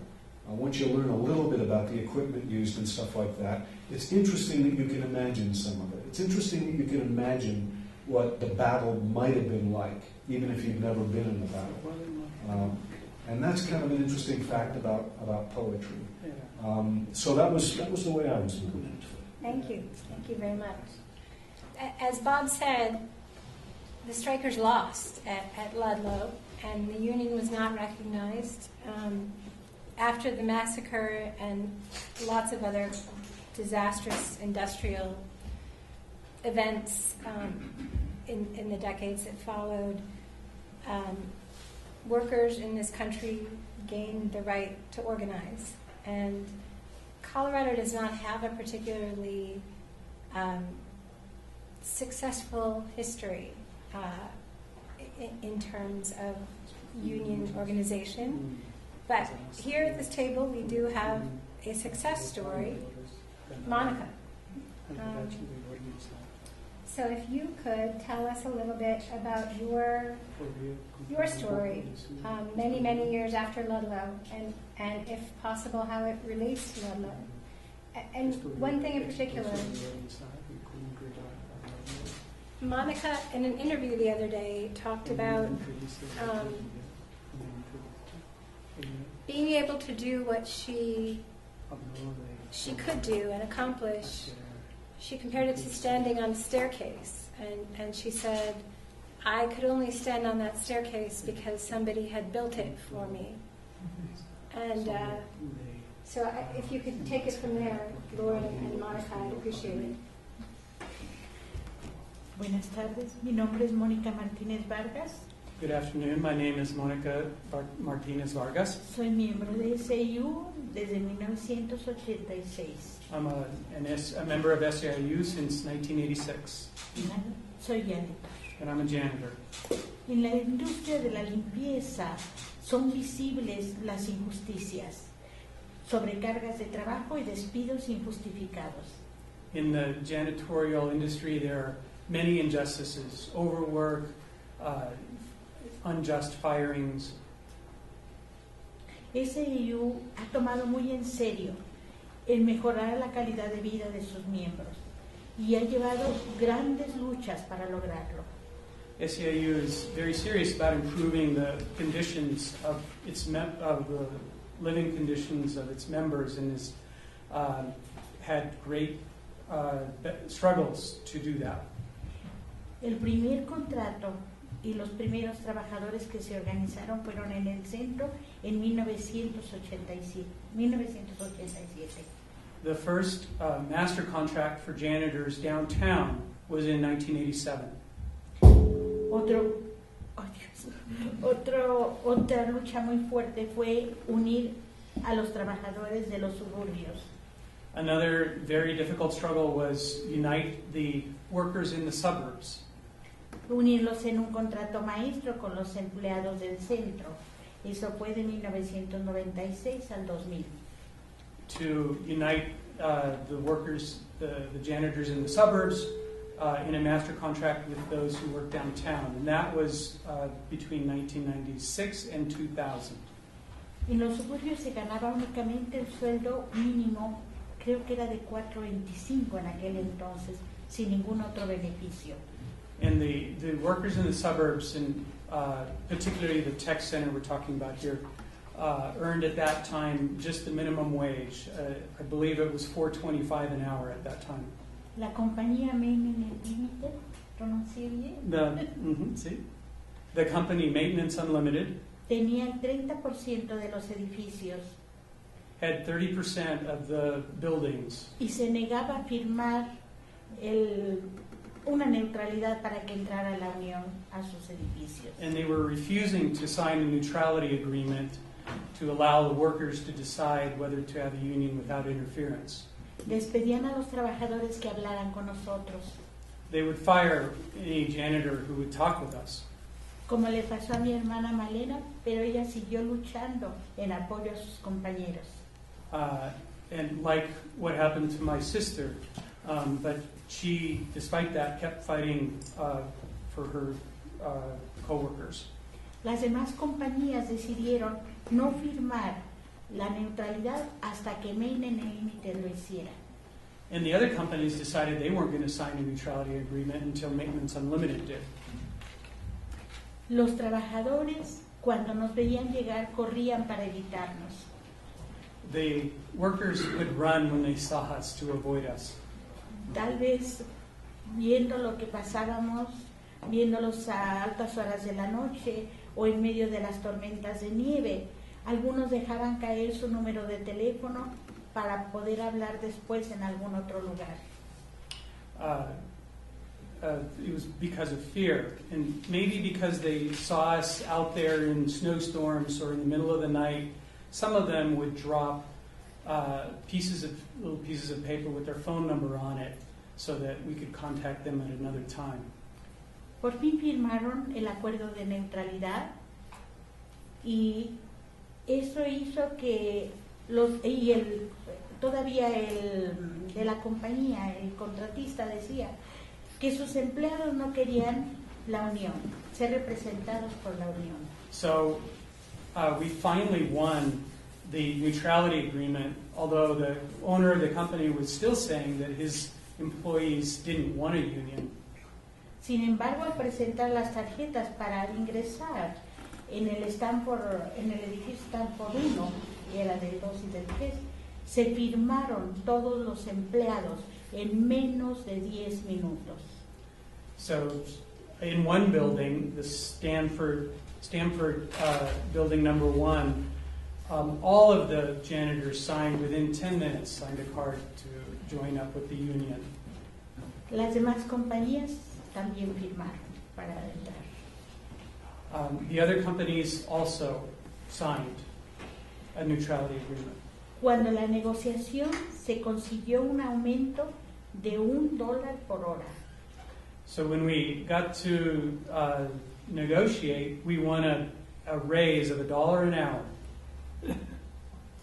once you learn a little bit about the equipment used and stuff like that, it's interesting that you can imagine some of it. It's interesting that you can imagine what the battle might have been like, even if you've never been in the battle. And that's kind of an interesting fact about poetry. So that was the way I was moving into it.
Thank you. Thank you very much. As Bob said, the strikers lost at Ludlow, and the Union was not recognized. After the massacre and lots of other disastrous industrial events in the decades that followed, workers in this country gained the right to organize. And Colorado does not have a particularly successful history in terms of union organization. But here at this table, we do have a success story, Monica. So if you could tell us a little bit about your story, many years after Ludlow, and if possible, how it relates to Ludlow. And one thing in particular, Monica, in an interview the other day, talked about being able to do what she could do and accomplish. She compared it to standing on a staircase, and she said, I could only stand on that staircase because somebody had built it for me. And so if you could take it from there, Lauren and Monica, I'd appreciate it.
Buenas tardes, mi nombre es Mónica Martínez Vargas.
Good afternoon, my name is Monica Martinez Vargas.
Soy miembro de SIU desde 1986.
I'm a member of SEIU since 1986,
Soy janitor.
and I'm a janitor.
En la industria de la limpieza son visibles las injusticias, sobrecargas de trabajo y despidos injustificados.
In the janitorial industry, there are many injustices, overwork, unjust firings.
SIU ha tomado muy en serio el mejorar la calidad de vida de sus miembros y ha llevado grandes luchas para lograrlo.
SEIU is very serious about improving the conditions of the living conditions of its members, and has had great struggles to do that.
El primer contrato y los primeros trabajadores que se organizaron fueron en el centro en 1987.
The first master contract for janitors downtown was in 1987.
Otra lucha muy fuerte fue unir a los trabajadores de los suburbios.
Another very difficult struggle was unite the workers in the suburbs.
Unirlos en un contrato maestro con los empleados del centro. Eso fue de 1996 al 2000.
To unite the workers, the janitors in the suburbs, in a master contract with those who work downtown. And that was between 1996 and 2000.
En los suburbios se ganaba únicamente el sueldo mínimo, creo que era de $4.25 en aquel entonces, sin ningún otro beneficio.
And the workers in the suburbs, and particularly the tech center we're talking about here, earned at that time just the minimum wage. I believe it was $4.25 an hour at that time.
La compañía Main Limited, pronuncié bien,
The company Maintenance Unlimited
tenía el 30% de los edificios
had 30% of the buildings,
y se negaba a firmar una neutralidad para que entrara la Unión a sus edificios.
and they were refusing to sign a neutrality agreement to allow the workers to decide whether to have a union without interference.
Despedían a los trabajadores que hablaran con nosotros,
They would fire any janitor who would talk with us.
como le pasó a mi hermana Malena, pero ella siguió luchando en apoyo a sus compañeros.
And like what happened to my sister, but she, despite that, kept fighting for her coworkers.
Las demás compañías decidieron no firmar la neutralidad hasta que Main Limited lo hiciera.
And the other companies decided they weren't going to sign a neutrality agreement until Maintenance Unlimited did.
Los trabajadores, cuando nos veían llegar, corrían para evitarnos.
The workers would run when they saw us to avoid us.
Tal vez viendo lo que pasábamos, viéndolos a altas horas de la noche o en medio de las tormentas de nieve, algunos dejaban caer su número de teléfono para poder hablar después en algún otro lugar.
It was because of fear, and maybe because they saw us out there in snowstorms or in the middle of the night. Some of them would drop little pieces of paper with their phone number on it, so that we could contact them at another time.
Por fin firmaron el acuerdo de neutralidad y eso hizo que todavía el de la compañía, el contratista, decía que sus empleados no querían la unión, ser representados por la unión.
So we finally won the neutrality agreement, although the owner of the company was still saying that his employees didn't want a union.
Sin embargo, al presentar las tarjetas para ingresar en el edificio Stanford 1, y era del 2 y del 3, se firmaron todos los empleados en menos de 10 minutos.
So in one building, the Stanford building number 1, all of the janitors signed within 10 minutes, signed a card to join up with the union.
Las demás compañías también firmaron para entrar.
The other companies also signed a neutrality agreement.
Cuando la negociación se consiguió un aumento de $1 por hora.
So when we got to negotiate, we won a raise of $1 an hour.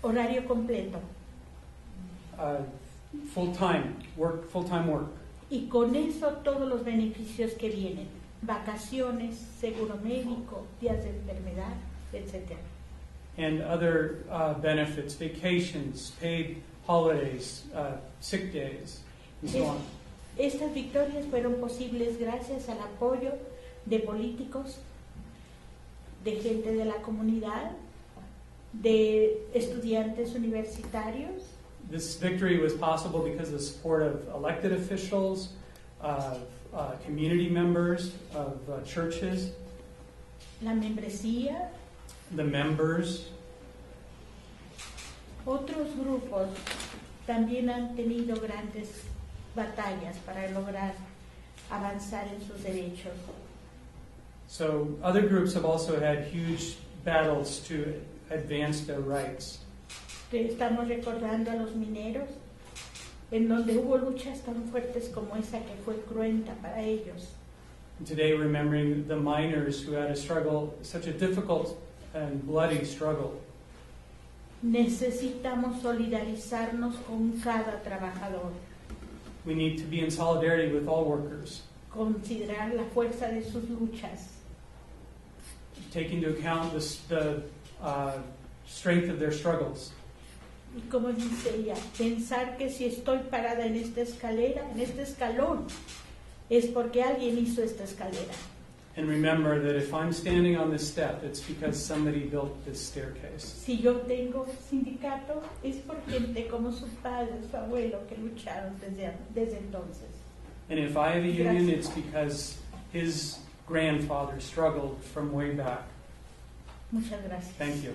Horario completo.
Full-time work.
Y con eso todos los beneficios que vienen. Vacaciones, seguro médico, días de enfermedad, etc.
And other benefits, vacations, paid holidays, sick days, and so on.
Estas victorias fueron posibles gracias al apoyo de políticos, de gente de la comunidad, de estudiantes universitarios.
This victory was possible because of the support of elected officials, of community members, of churches,
La membresía.
the members.
Otros grupos también han tenido grandes batallas para lograr avanzar en sus derechos.
So other groups have also had huge battles to advance their rights.
Estamos recordando a los mineros, en donde hubo luchas tan fuertes como esa que fue cruenta para ellos.
And today, remembering the miners who had a struggle, such a difficult and bloody struggle.
Necesitamos solidarizarnos con cada trabajador,
We need to be in solidarity with all workers,
considerar la fuerza de sus luchas,
take into account the strength of their struggles.
y como dice ella, pensar que si estoy parada en esta escalera, en este escalón, es porque alguien hizo esta escalera.
And remember that if I'm standing on this step, it's because somebody built this staircase.
Si yo tengo sindicato, es por gente como su padre, su abuelo, que lucharon desde entonces.
And if I have a union,
Gracias.
it's because his grandfather struggled from way back.
Muchas gracias.
Thank you.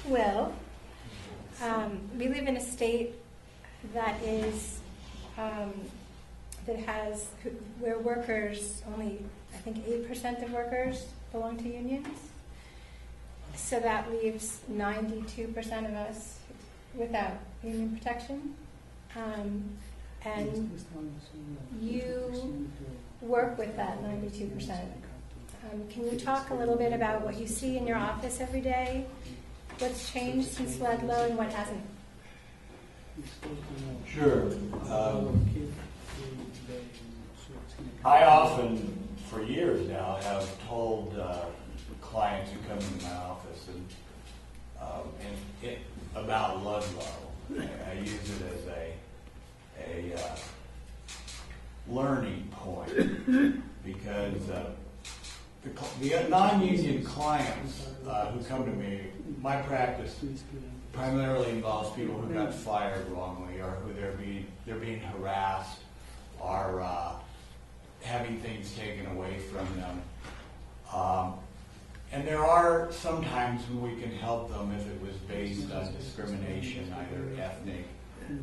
Well, we live in a state that is where workers, only I think 8% of workers belong to unions. So that leaves 92% of us without union protection. And you work with that 92%. Can you talk a little bit about what you see in your office every day? What's changed since Ludlow and what hasn't?
Sure. I often, for years now, have told clients who come into my office about Ludlow. I use it as a learning point because the non-union clients who come to me, my practice primarily involves people who got fired wrongly or who they're being harassed or having things taken away from them. And there are some times when we can help them if it was based on discrimination, either ethnic,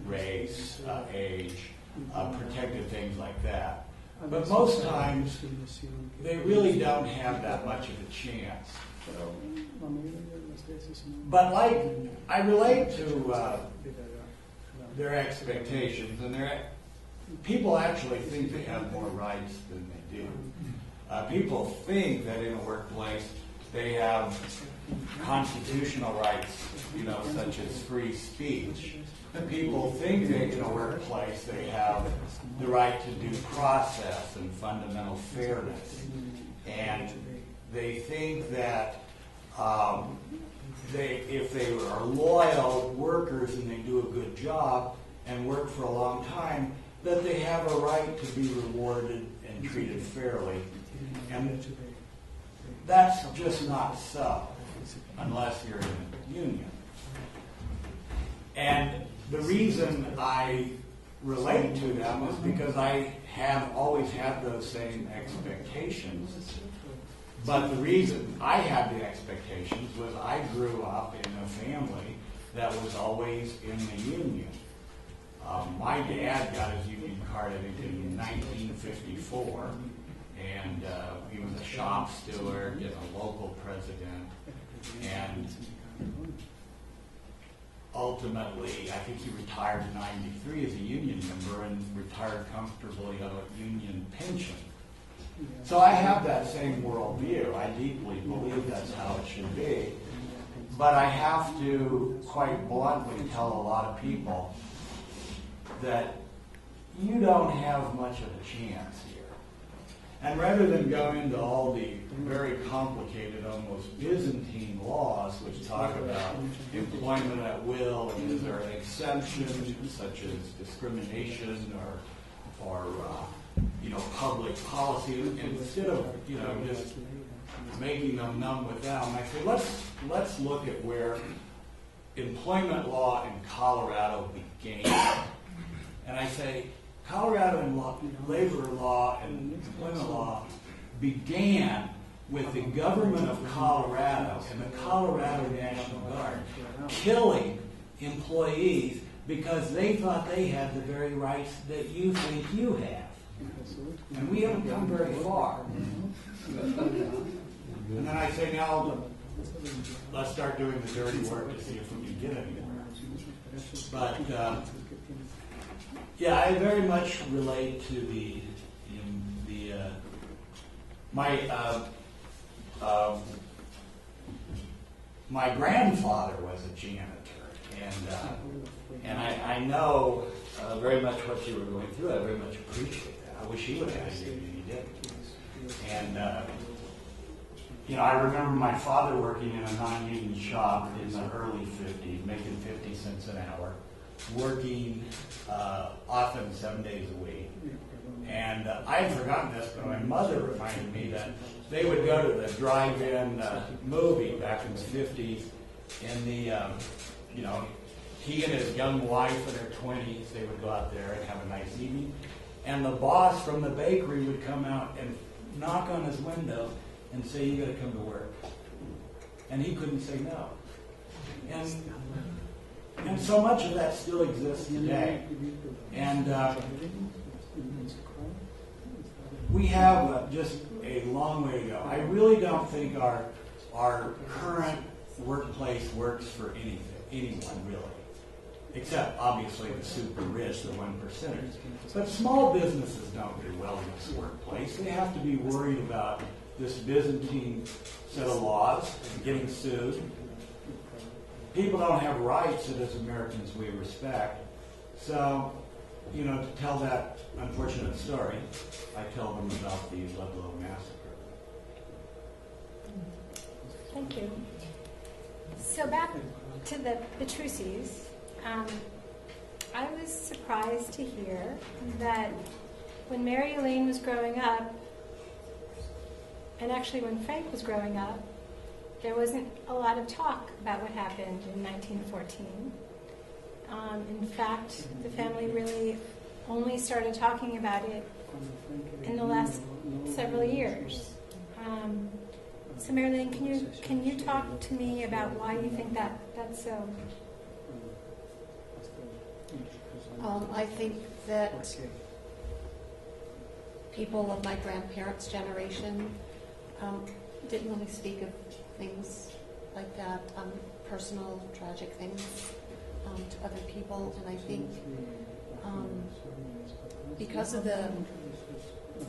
race, age, protected things like that. But most times, they really don't have that much of a chance. But I relate to their expectations, and people actually think they have more rights than they do. People think that in a workplace they have constitutional rights, such as free speech. People think that in a workplace they have the right to due process and fundamental fairness. And they think that if they are loyal workers and they do a good job and work for a long time, that they have a right to be rewarded and treated fairly. And that's just not so unless you're in a union. And the reason I relate to them is because I have always had those same expectations. But the reason I had the expectations was I grew up in a family that was always in the union. My dad got his union card, I think, in 1954, and he was a shop steward and a local president, and ultimately, I think he retired in 93 as a union member and retired comfortably on a union pension. So I have that same worldview. I deeply believe that's how it should be. But I have to quite bluntly tell a lot of people that you don't have much of a chance here. And rather than go into all the very complicated, almost Byzantine laws, which talk about employment at will, and is there an exception, such as discrimination or public policy, instead of just making them numb with that, I say let's look at where employment law in Colorado began. And I say, Colorado labor law and employment law began with the government of Colorado and the Colorado National Guard killing employees because they thought they had the very rights that you think you have. And we haven't come very far. And then I say, now let's start doing the dirty work to see if we can get anywhere. But I very much relate to my grandfather was a janitor, and I know very much what you were going through. I very much appreciate that. I wish he would have had a union. He didn't. And I remember my father working in a non-union shop in the early 50s, making 50 cents an hour, working often 7 days a week. And I had forgotten this, but my mother reminded me that they would go to the drive-in movie back in the 50s, and he and his young wife in their 20s, they would go out there and have a nice evening. And the boss from the bakery would come out and knock on his window and say, "You got to come to work." And he couldn't say no. And so much of that still exists today. And we have just a long way to go. I really don't think our current workplace works for anyone really. Except, obviously, the super rich, the 1%ers. But small businesses don't do well in this workplace. They have to be worried about this Byzantine set of laws and getting sued. People don't have rights that as Americans we respect. So, to tell that unfortunate story, I tell them about the Ludlow Massacre.
Thank you. So back to the Petruccis. I was surprised to hear that when Mary Elaine was growing up, and actually when Frank was growing up, there wasn't a lot of talk about what happened in 1914. In fact, the family really only started talking about it in the last several years. So Mary Elaine, can you talk to me about why you think that's so?
I think that people of my grandparents' generation didn't really speak of things like that, personal, tragic things to other people. And I think because of the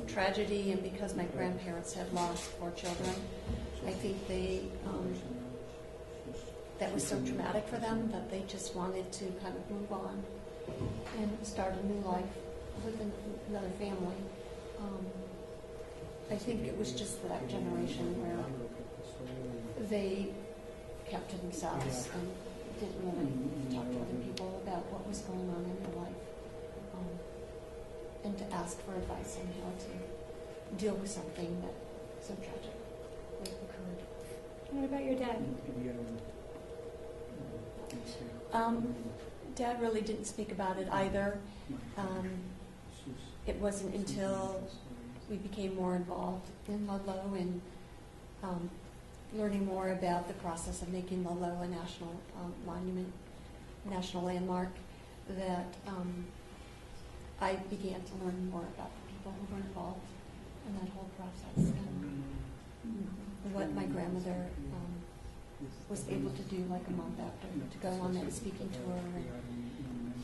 tragedy and because my grandparents had lost 4 children, I think that was so traumatic for them that they just wanted to kind of move on and start a new life with another family. I think it was just that generation where they kept to themselves and didn't really talk to other people about what was going on in their life, and to ask for advice on how to deal with something that so tragic occurred.
What about your dad?
Dad really didn't speak about it either. It wasn't until we became more involved in Ludlow and learning more about the process of making Ludlow a national monument, national landmark, that I began to learn more about the people who were involved in that whole process and what my grandmother was able to do like a month after, to go on that speaking tour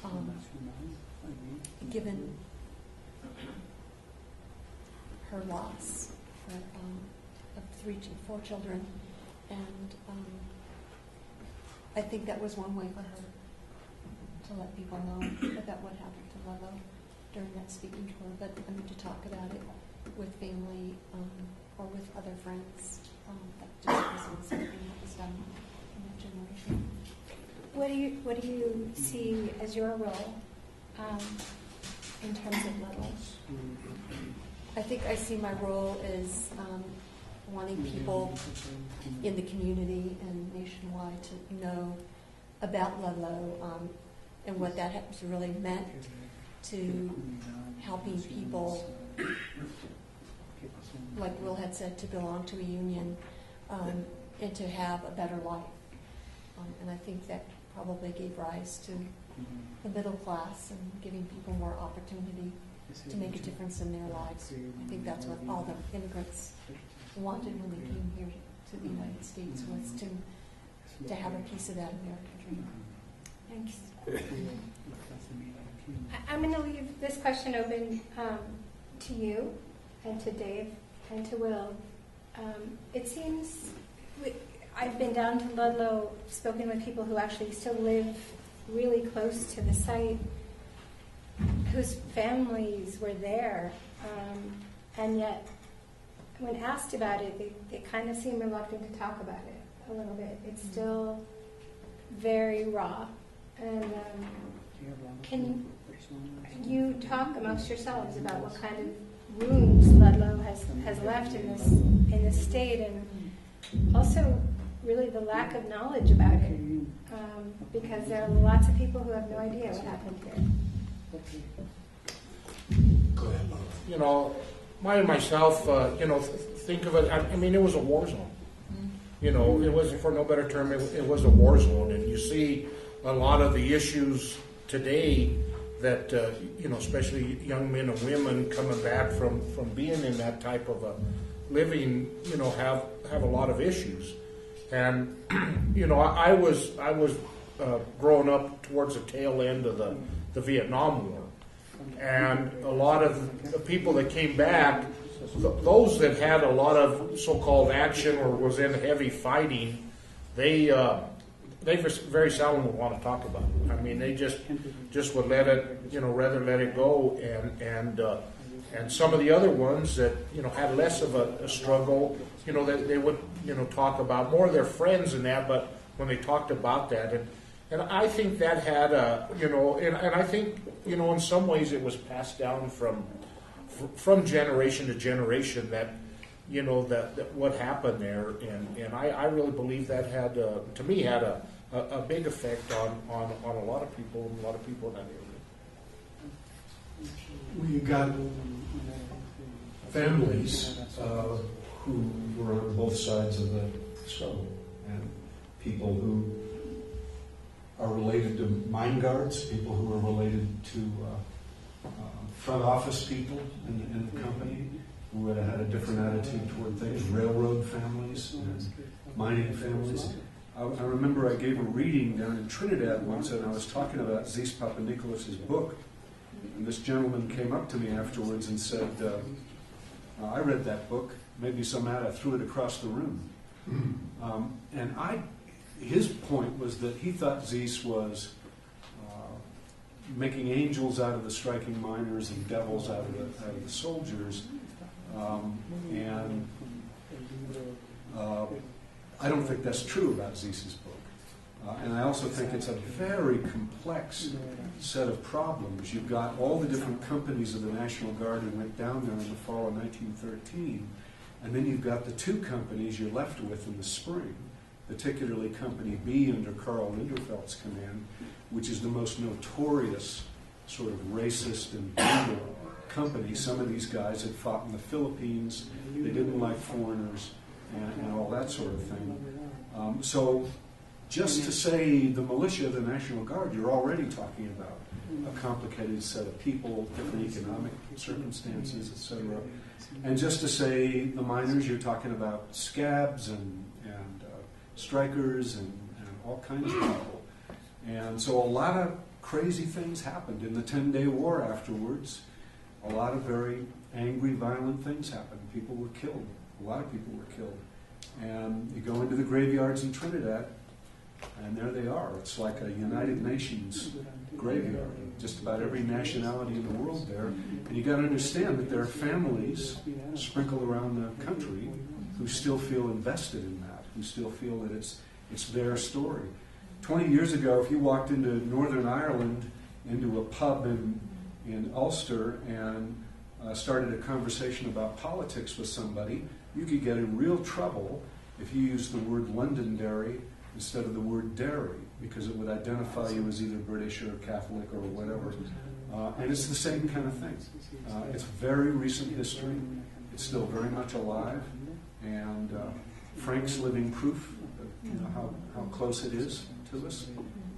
and given her loss of 4 children, and I think that was one way for her to let people know about what happened to Ludlow during that speaking tour, but to talk about it with family or with other friends. That just wasn't something that was done in that generation.
What do you see as your role in terms of Ludlow?
I think I see my role as wanting people in the community and nationwide to know about Ludlow and what that has really meant to helping people, like Will had said, to belong to a union and to have a better life. And I think that probably gave rise to the middle class and giving people more opportunity to make a difference in their lives. I think that's what all the immigrants wanted when they came here to the United States, was to have a piece of that American dream.
Thanks. I'm going to leave this question open to you and to Dave and to Will. It seems I've been down to Ludlow, spoken with people who actually still live really close to the site, whose families were there, and yet when asked about it, they kind of seem reluctant to talk about it a little bit. It's still very raw. And can you talk amongst yourselves about what kind of wounds Ludlow has left in this state, and also really the lack of knowledge about it, because there are lots of people who have no idea what happened here.
Go ahead, Bob.
You know, myself, think of it, I mean, it was a war zone. You know, it was, for no better term, it was a war zone. And you see a lot of the issues today that, especially young men and women coming back from being in that type of a living, have a lot of issues. And, I was growing up towards the tail end of the Vietnam War. And a lot of the people that came back, those that had a lot of so-called action or was in heavy fighting, they very seldom would want to talk about it. I mean, they just would let it, rather let it go. And some of the other ones that, had less of a struggle, they would, talk about more of their friends and that, but when they talked about that, and I think that had and I think, in some ways it was passed down from generation to generation that, that what happened there, and I really believe that had, to me, had a big effect on a lot of people, and a lot of people in that area.
We got families who were on both sides of the struggle, and people who are related to mine guards, people who are related to front office people in the company who had a different attitude toward things, railroad families and mining families. I remember I gave a reading down in Trinidad once, and I was talking about Zis Papanikola's book, and this gentleman came up to me afterwards and said, I read that book, made me so mad I threw it across the room. His point was that he thought Zis was making angels out of the striking miners and devils out of the soldiers. I don't think that's true about Zis's book. And I also think it's a very complex set of problems. You've got all the different companies of the National Guard who went down there in the fall of 1913, and then you've got the two companies you're left with in the spring, particularly Company B under Karl Linderfeld's command, which is the most notorious sort of racist and brutal company. Some of these guys had fought in the Philippines, they didn't like foreigners, and all that sort of thing. So just to say the militia, the National Guard, you're already talking about a complicated set of people, different economic circumstances, etc. And just to say the miners, you're talking about scabs and strikers and all kinds of people. And so a lot of crazy things happened in the 10-day war afterwards. A lot of very angry, violent things happened. People were killed. A lot of people were killed. And you go into the graveyards in Trinidad, and there they are. It's like a United Nations graveyard. Just about every nationality in the world there. And you got to understand that there are families sprinkled around the country who still feel invested in that, who still feel that it's their story. 20 years ago, if you walked into Northern Ireland, into a pub in Ulster, and started a conversation about politics with somebody, you could get in real trouble if you used the word Londonderry instead of the word Derry, because it would identify you as either British or Catholic or whatever. And it's the same kind of thing. It's very recent history. It's still very much alive. And Frank's living proof of how close it is to us.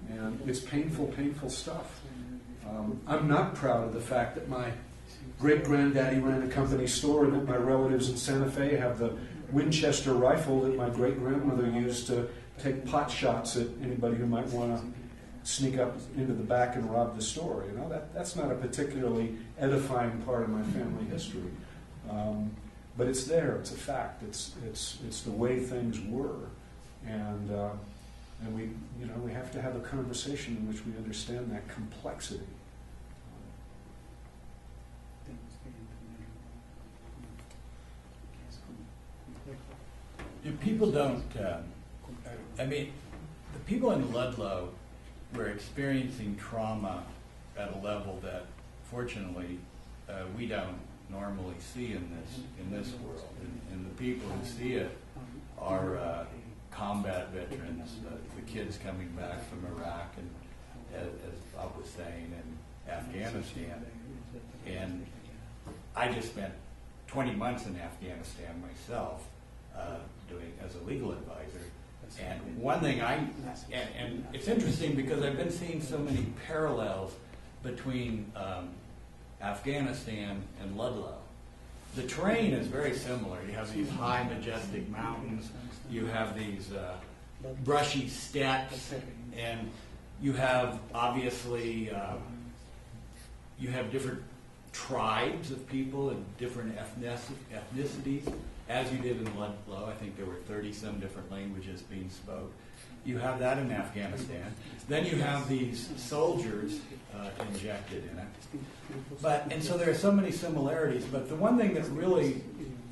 And it's painful, painful stuff. I'm not proud of the fact that my great-granddaddy ran a company store and that my relatives in Santa Fe have the Winchester rifle that my great-grandmother used to take pot shots at anybody who might want to sneak up into the back and rob the store. That's not a particularly edifying part of my family history. But it's there. It's a fact. It's the way things were, and we have to have a conversation in which we understand that complexity.
people don't, I mean, the people in Ludlow were experiencing trauma at a level that, fortunately, we don't normally see in this world. And the people who see it are combat veterans, the kids coming back from Iraq and, as I was saying, in Afghanistan. And I just spent 20 months in Afghanistan myself, doing as a legal advisor. And one thing and it's interesting because I've been seeing so many parallels between Afghanistan and Ludlow. The terrain is very similar. You have these high, majestic mountains. You have these brushy steppes, and you have obviously you have different tribes of people and different ethnicities, as you did in Ludlow. I think there were 30-some different languages being spoke. You have that in Afghanistan. Then you have these soldiers injected in it. And so there are so many similarities. But the one thing that really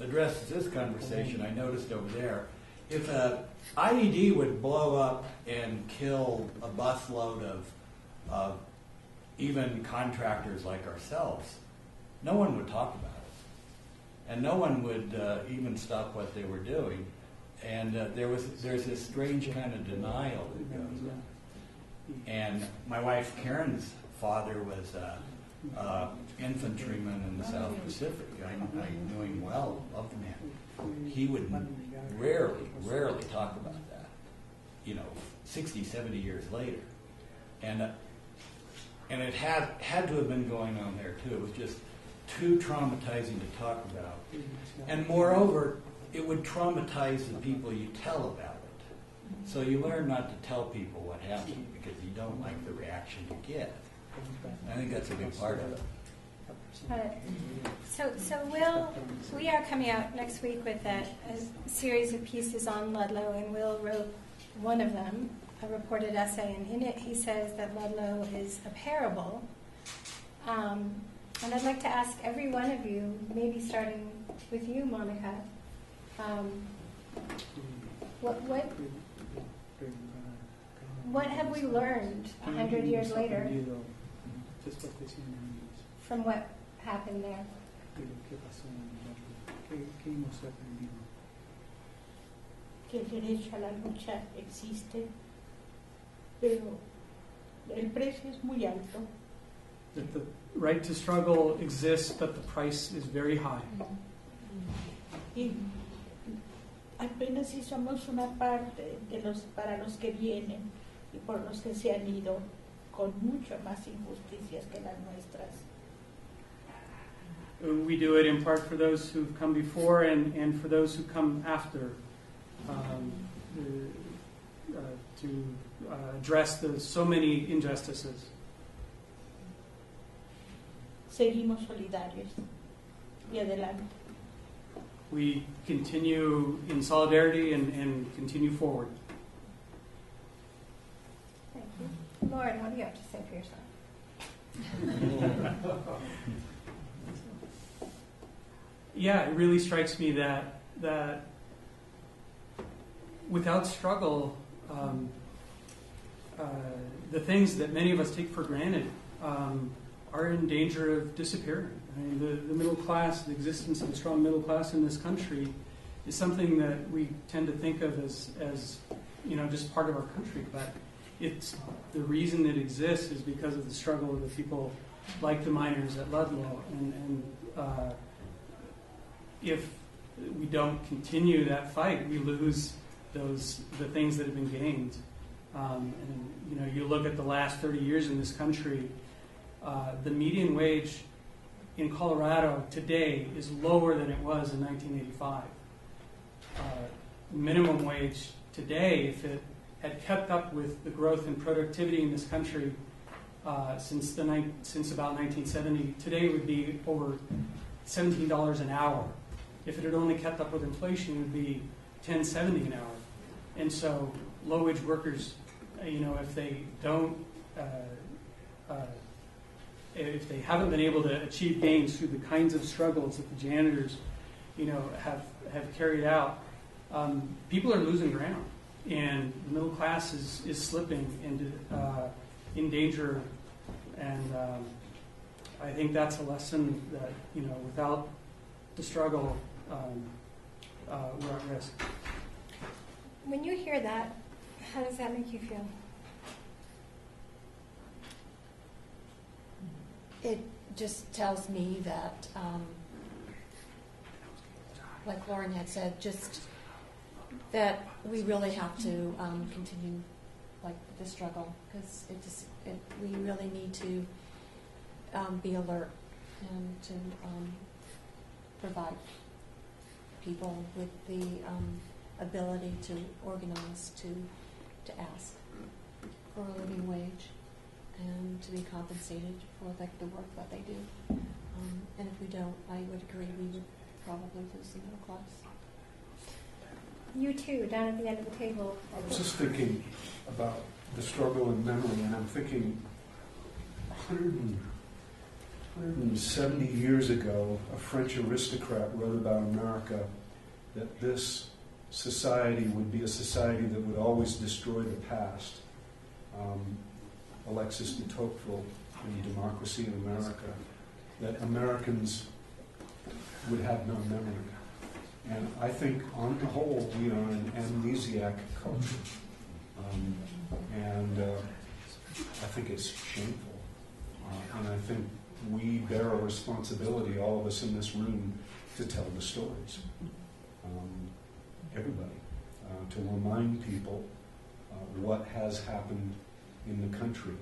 addresses this conversation, I noticed over there, if an IED would blow up and kill a busload of even contractors like ourselves, no one would talk about it. And no one would even stop what they were doing. And there's this strange kind of denial that goes on. And my wife Karen's father was an infantryman in the South Pacific. I knew him well, loved the man. He would rarely talk about that, 60, 70 years later. And it had to have been going on there too. It was just too traumatizing to talk about. And moreover, it would traumatize the people you tell about it. So you learn not to tell people what happened because you don't like the reaction you get. I think that's a big part of it.
So we are coming out next week with a series of pieces on Ludlow, and Will wrote one of them, a reported essay, and in it he says that Ludlow is a parable. And I'd like to ask every one of you, maybe starting with you, Monica, what have we learned 100 years later from what happened there?
Que el derecho a la lucha existe, pero el precio es muy alto.
That the right to struggle exists, but the price is very high.
Y apenas si somos una parte para los que vienen y por los que se han ido con mucho más injusticias que las nuestras.
We do it in part for those who've come before and for those who come after, to address so many injustices.
Seguimos solidarios y adelante.
We continue in solidarity and continue forward.
Thank you. Lauren, what do you have to say for yourself?
Yeah, it really strikes me that without struggle, the things that many of us take for granted are in danger of disappearing. I mean, the middle class, the existence of a strong middle class in this country is something that we tend to think of as just part of our country. But it's the reason it exists is because of the struggle of the people like the miners at Ludlow. And if we don't continue that fight, we lose the things that have been gained. You look at the last 30 years in this country, the median wage in Colorado today is lower than it was in 1985. Minimum wage today, if it had kept up with the growth in productivity in this country since about 1970, today would be over $17 an hour. If it had only kept up with inflation, it would be $10.70 an hour. And so low-wage workers, if they don't, if they haven't been able to achieve gains through the kinds of struggles that the janitors, have carried out, people are losing ground, and the middle class is slipping into in danger, and I think that's a lesson that, you know, without the struggle, we're at risk.
When you hear that, how does that make you feel?
It just tells me that, like Lauren had said, just that we really have to continue like the struggle, because we really need to be alert and to provide people with the ability to organize, to ask for a living wage and to be compensated for like the work that they do. And if we don't, I would agree we would probably lose the middle class.
You too, down at the end of the table.
I was just thinking about the struggle in memory, and I'm thinking 170 years ago, a French aristocrat wrote about America, that this society would be a society that would always destroy the past. Alexis de Tocqueville in Democracy in America, that Americans would have no memory. And I think on the whole, we are an amnesiac culture. I think it's shameful. And I think we bear a responsibility, all of us in this room, to tell the stories. Everybody. To remind people what has happened in the country.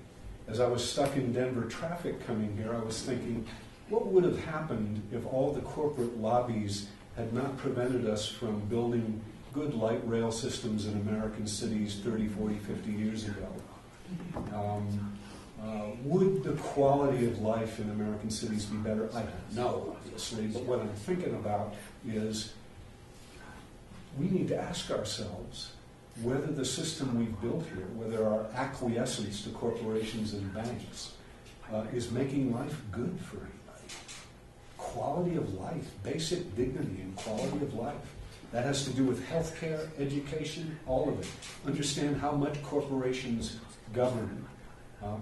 As I was stuck in Denver traffic coming here, I was thinking, what would have happened if all the corporate lobbies had not prevented us from building good light rail systems in American cities 30, 40, 50 years ago? Would the quality of life in American cities be better? I don't know, obviously, but what I'm thinking about is we need to ask ourselves whether the system we've built here, whether our acquiescence to corporations and banks is making life good for everybody. Quality of life, basic dignity and quality of life. That has to do with healthcare, education, all of it. Understand how much corporations govern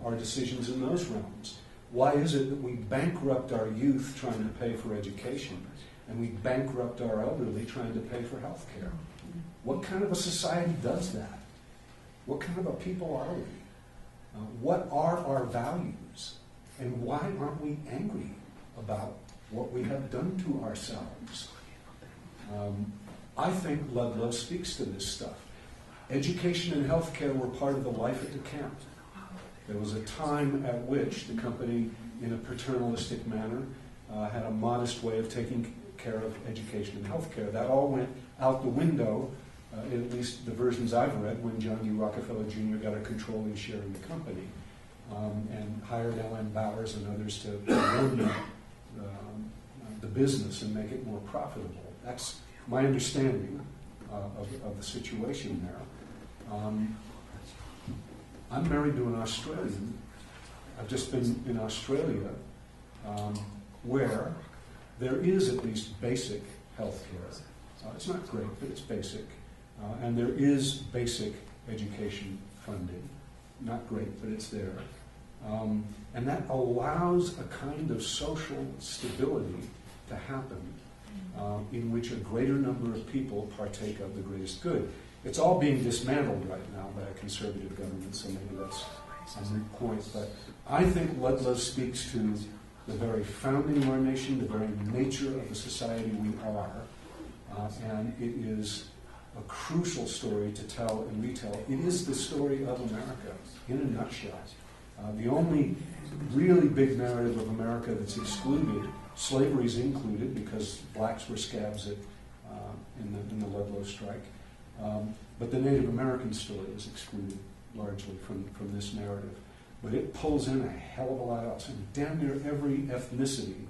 our decisions in those realms. Why is it that we bankrupt our youth trying to pay for education, and we bankrupt our elderly trying to pay for health care? What kind of a society does that? What kind of a people are we? What are our values? And why aren't we angry about what we have done to ourselves? I think Ludlow speaks to this stuff. Education and health care were part of the life at the camp. There was a time at which the company, in a paternalistic manner, had a modest way of taking care of education and health care. That all went out the window, at least the versions I've read, when John D. Rockefeller Jr. got a controlling share in the company and hired L.M. Bowers and others to run the business and make it more profitable. That's my understanding of the situation there. I'm married to an Australian. I've just been in Australia, where there is at least basic health care. It's not great, but it's basic. And there is basic education funding. Not great, but it's there. And that allows a kind of social stability to happen in which a greater number of people partake of the greatest good. It's all being dismantled right now by a conservative government, so maybe that's a moot point. But I think Ludlow speaks to the very founding of our nation, the very nature of the society we are, and it is a crucial story to tell and retell. It is the story of America in a nutshell. The only really big narrative of America that's excluded, slavery's included because blacks were scabs in the Ludlow strike, but the Native American story is excluded largely from this narrative. But it pulls in a hell of a lot else, and damn near every ethnicity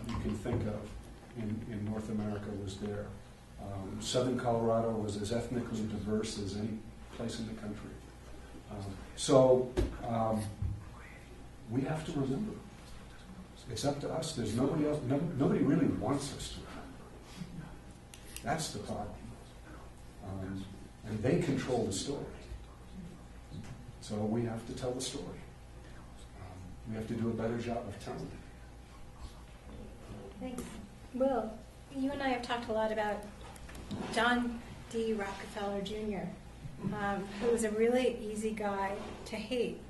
you can think of in North America was there. Southern Colorado was as ethnically diverse as any place in the country. So we have to remember. It's up to us. There's nobody else. Nobody really wants us to remember. That's the problem. And they control the story. So we have to tell the story. We have to do a better job of telling it.
Thanks. Will, you and I have talked a lot about John D. Rockefeller Jr., who was a really easy guy to hate.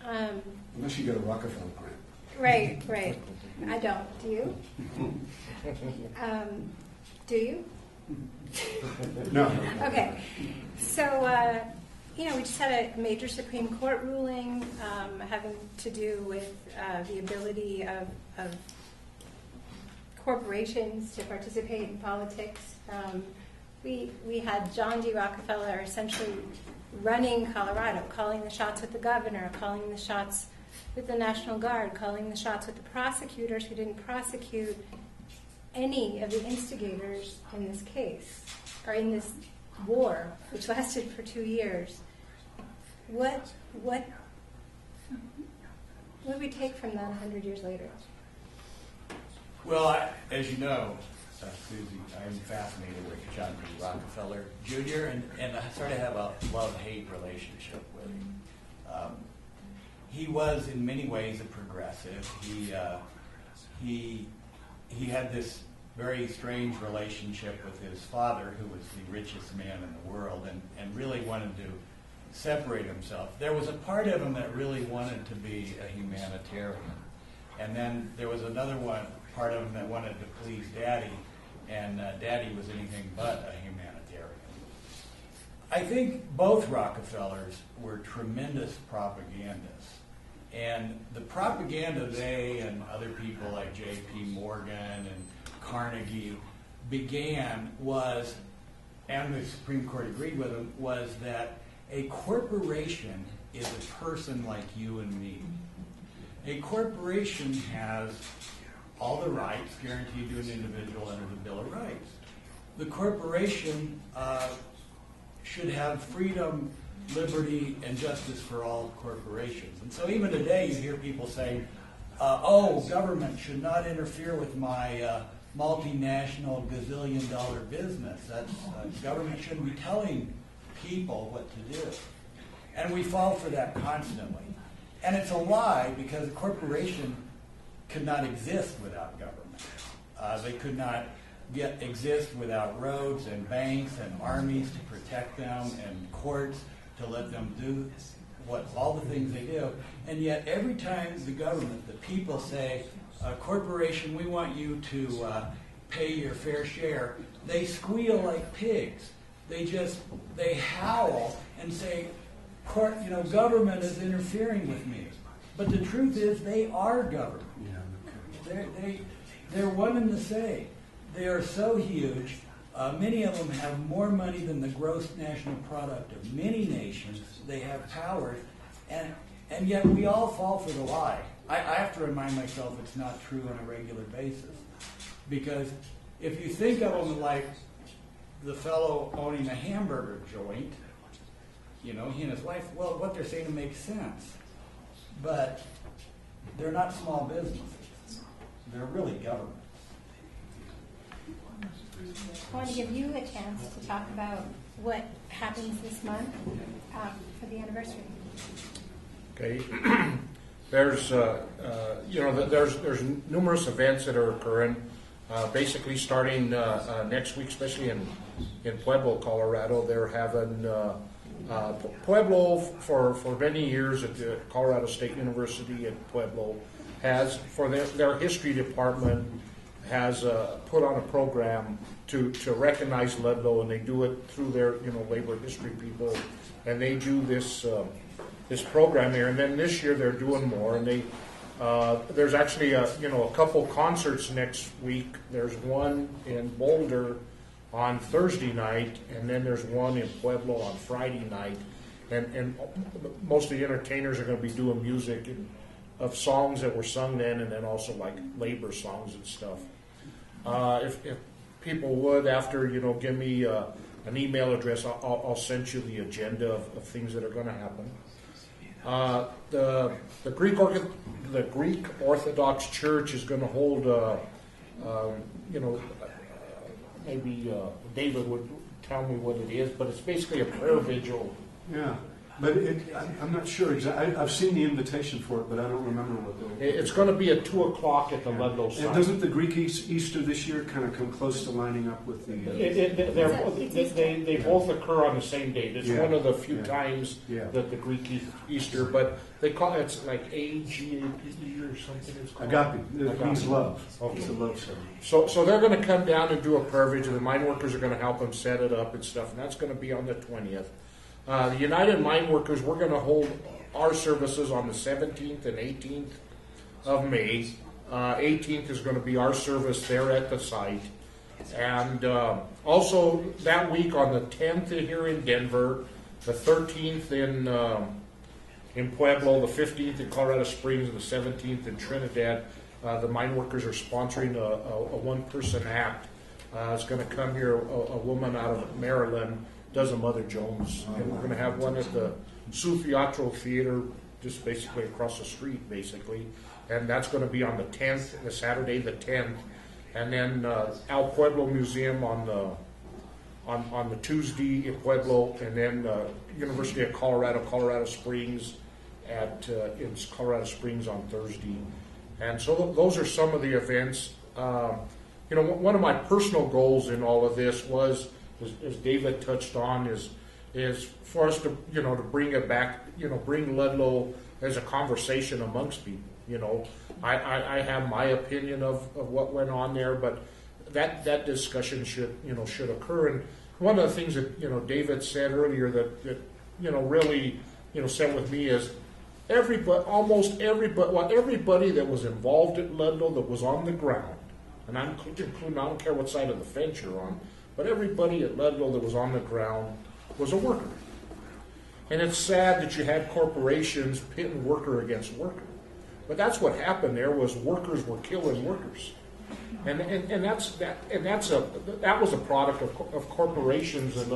Unless you get a Rockefeller grant.
Right, right. I don't. Do you? Do you?
No.
Okay. So, we just had a major Supreme Court ruling having to do with the ability of corporations to participate in politics. We had John D. Rockefeller essentially running Colorado, calling the shots with the governor, calling the shots with the National Guard, calling the shots with the prosecutors who didn't prosecute any of the instigators in this case, or in this war, which lasted for 2 years. What do we take from that 100 years later?
Well, as you know, Susie, I'm fascinated with John D. Rockefeller Jr., and I sort of have a love-hate relationship with him. He was, in many ways, a progressive. He had this very strange relationship with his father, who was the richest man in the world, and really wanted to separate himself. There was a part of him that really wanted to be a humanitarian. And then there was another part of him that wanted to please Daddy, and Daddy was anything but a humanitarian. I think both Rockefellers were tremendous propagandists. And the propaganda they and other people like J.P. Morgan and Carnegie began was, and the Supreme Court agreed with them, was that a corporation is a person like you and me. A corporation has all the rights guaranteed to an individual under the Bill of Rights. The corporation should have freedom, liberty, and justice for all corporations. And so even today you hear people say, government should not interfere with my multinational gazillion-dollar business. That's government shouldn't be telling people what to do. And we fall for that constantly. And it's a lie, because a corporation could not exist without government. They could not exist without roads and banks and armies to protect them and courts to let them do all the things they do. And yet every time the government, the people say, corporation, we want you to pay your fair share, they squeal like pigs. They howl and say, government is interfering with me. But the truth is, they are government. They're one and the same. They are so huge. Many of them have more money than the gross national product of many nations. They have powers, and yet we all fall for the lie. I have to remind myself it's not true on a regular basis. Because if you think of them like the fellow owning a hamburger joint, he and his wife, well, what they're saying makes sense. But they're not small businesses. They're really government.
I want to give you a chance to talk about what happens this month for the anniversary.
Okay. There's there's numerous events that are occurring. Basically, starting next week, especially in Pueblo, Colorado, they're having Pueblo for many years at the Colorado State University at Pueblo has, for their history department, has put on a program to recognize Ludlow, and they do it through their labor history people, and they do this program there. And then this year they're doing more, and there's actually a couple concerts next week. There's one in Boulder on Thursday night, and then there's one in Pueblo on Friday night, and most of the entertainers are going to be doing music of songs that were sung then, and then also like labor songs and stuff. If people would, after give me an email address, I'll send you the agenda of things that are going to happen. The Greek Orthodox Church is going to hold maybe David would tell me what it is, but it's basically a prayer vigil.
Yeah, but I'm not sure exactly. I've seen the invitation for it, but I don't remember what the...
It's going to be at 2 o'clock at the Ludlow
And
site.
doesn't the Greek Easter this year kind of come close to lining up with the...
They both occur on the same date. It's
Yeah.
one of the few
Yeah.
times
Yeah.
that the Greek Easter, but they call it's like AGAP or something. It's called.
Agape. It means love.
Okay.
It's a love ceremony.
So they're going to come down and do a prayer vigil. The mine workers are going to help them set it up and stuff, and that's going to be on the 20th. The United Mine Workers, we're going to hold our services on the 17th and 18th of May. 18th is going to be our service there at the site. And also that week on the 10th here in Denver, the 13th in Pueblo, the 15th in Colorado Springs, and the 17th in Trinidad, the mine workers are sponsoring a one-person act. It's going to come here, a woman out of Maryland, does a Mother Jones, and we're going to have one at the Sioux Theatro Theater, just basically across the street, basically, and that's going to be on the 10th, the Saturday the 10th, and then Al Pueblo Museum on the Tuesday in Pueblo, and then University of Colorado Springs in Colorado Springs on Thursday, and so those are some of the events. One of my personal goals in all of this was, as David touched on, is for us to to bring it back, bring Ludlow as a conversation amongst people. I have my opinion of what went on there, but that discussion should occur. And one of the things that David said earlier that really said with me is almost everybody that was involved at Ludlow that was on the ground, and I'm including, I don't care what side of the fence you're on, but everybody at Ludlow that was on the ground was a worker. And it's sad that you had corporations pitting worker against worker. But that's what happened there, was workers were killing workers. And that was a product of corporations and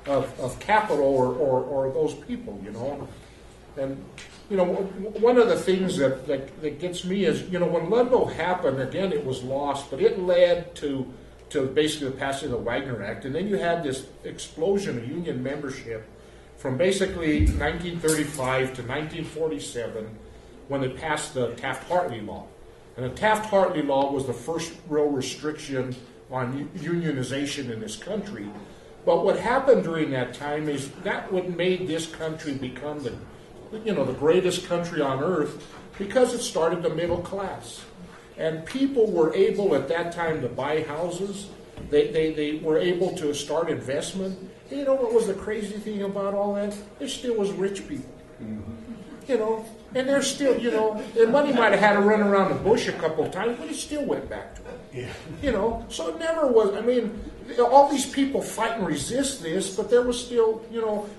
of capital or those people, And one of the things that gets me is, when Ludlow happened, again, it was lost, but it led to basically the passing of the Wagner Act. And then you had this explosion of union membership from basically 1935 to 1947 when they passed the Taft-Hartley Law. And the Taft-Hartley Law was the first real restriction on unionization in this country. But what happened during that time is that what made this country become the greatest country on earth, because it started the middle class. And people were able at that time to buy houses. They were able to start investment. And you know what was the crazy thing about all that? There still was rich people. And there's still, the money might have had to run around the bush a couple of times, but it still went back to it. Yeah. So it never was, all these people fight and resist this, but there was still,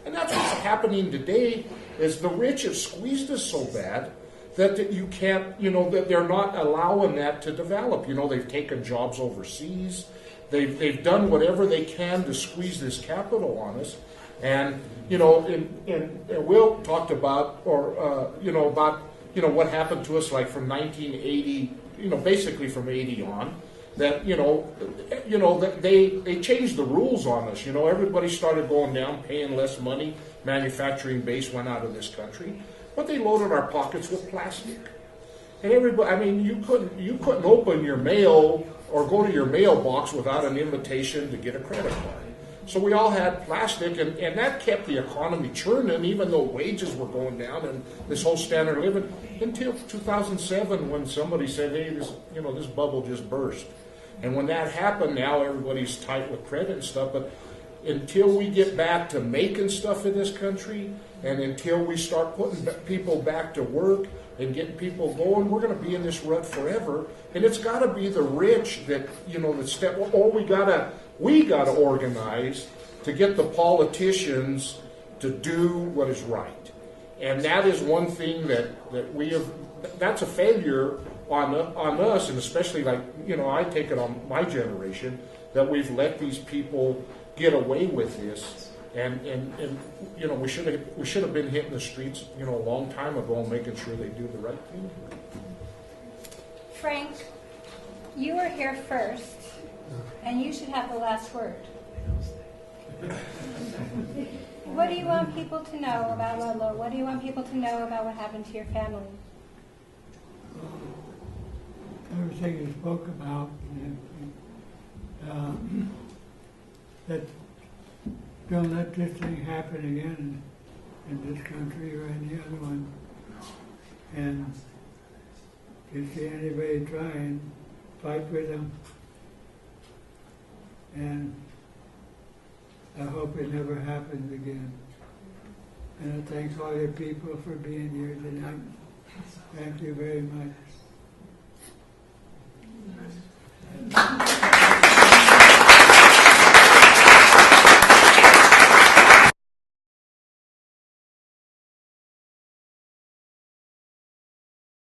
and that's what's happening today, is the rich have squeezed us so bad that you can't, that they're not allowing that to develop. They've taken jobs overseas. They've done whatever they can to squeeze this capital on us. And, and Will talked about, what happened to us like from 1980, basically from 80 on, that, that they changed the rules on us. Everybody started going down, paying less money. Manufacturing base went out of this country. But they loaded our pockets with plastic. And everybody, you couldn't open your mail or go to your mailbox without an invitation to get a credit card. So we all had plastic, and that kept the economy churning, even though wages were going down and this whole standard of living, until 2007 when somebody said, hey, this bubble just burst. And when that happened, now everybody's tight with credit and stuff, but until we get back to making stuff in this country, and until we start putting people back to work and getting people going, we're going to be in this rut forever. And it's got to be the rich that that step. Or we got to organize to get the politicians to do what is right. And that is one thing that we have. That's a failure on us, and especially I take it on my generation, that we've let these people get away with this. And we should have been hitting the streets a long time ago, making sure they do the right thing.
Frank, you were here first, and you should have the last word. What do you want people to know about Ludlow? What do you want people to know about what happened to your family?
Everything you spoke about, that don't let this thing happen again in this country or any other one. And if you see anybody trying, fight with them. And I hope it never happens again. And I thank all your people for being here tonight. Thank you very much.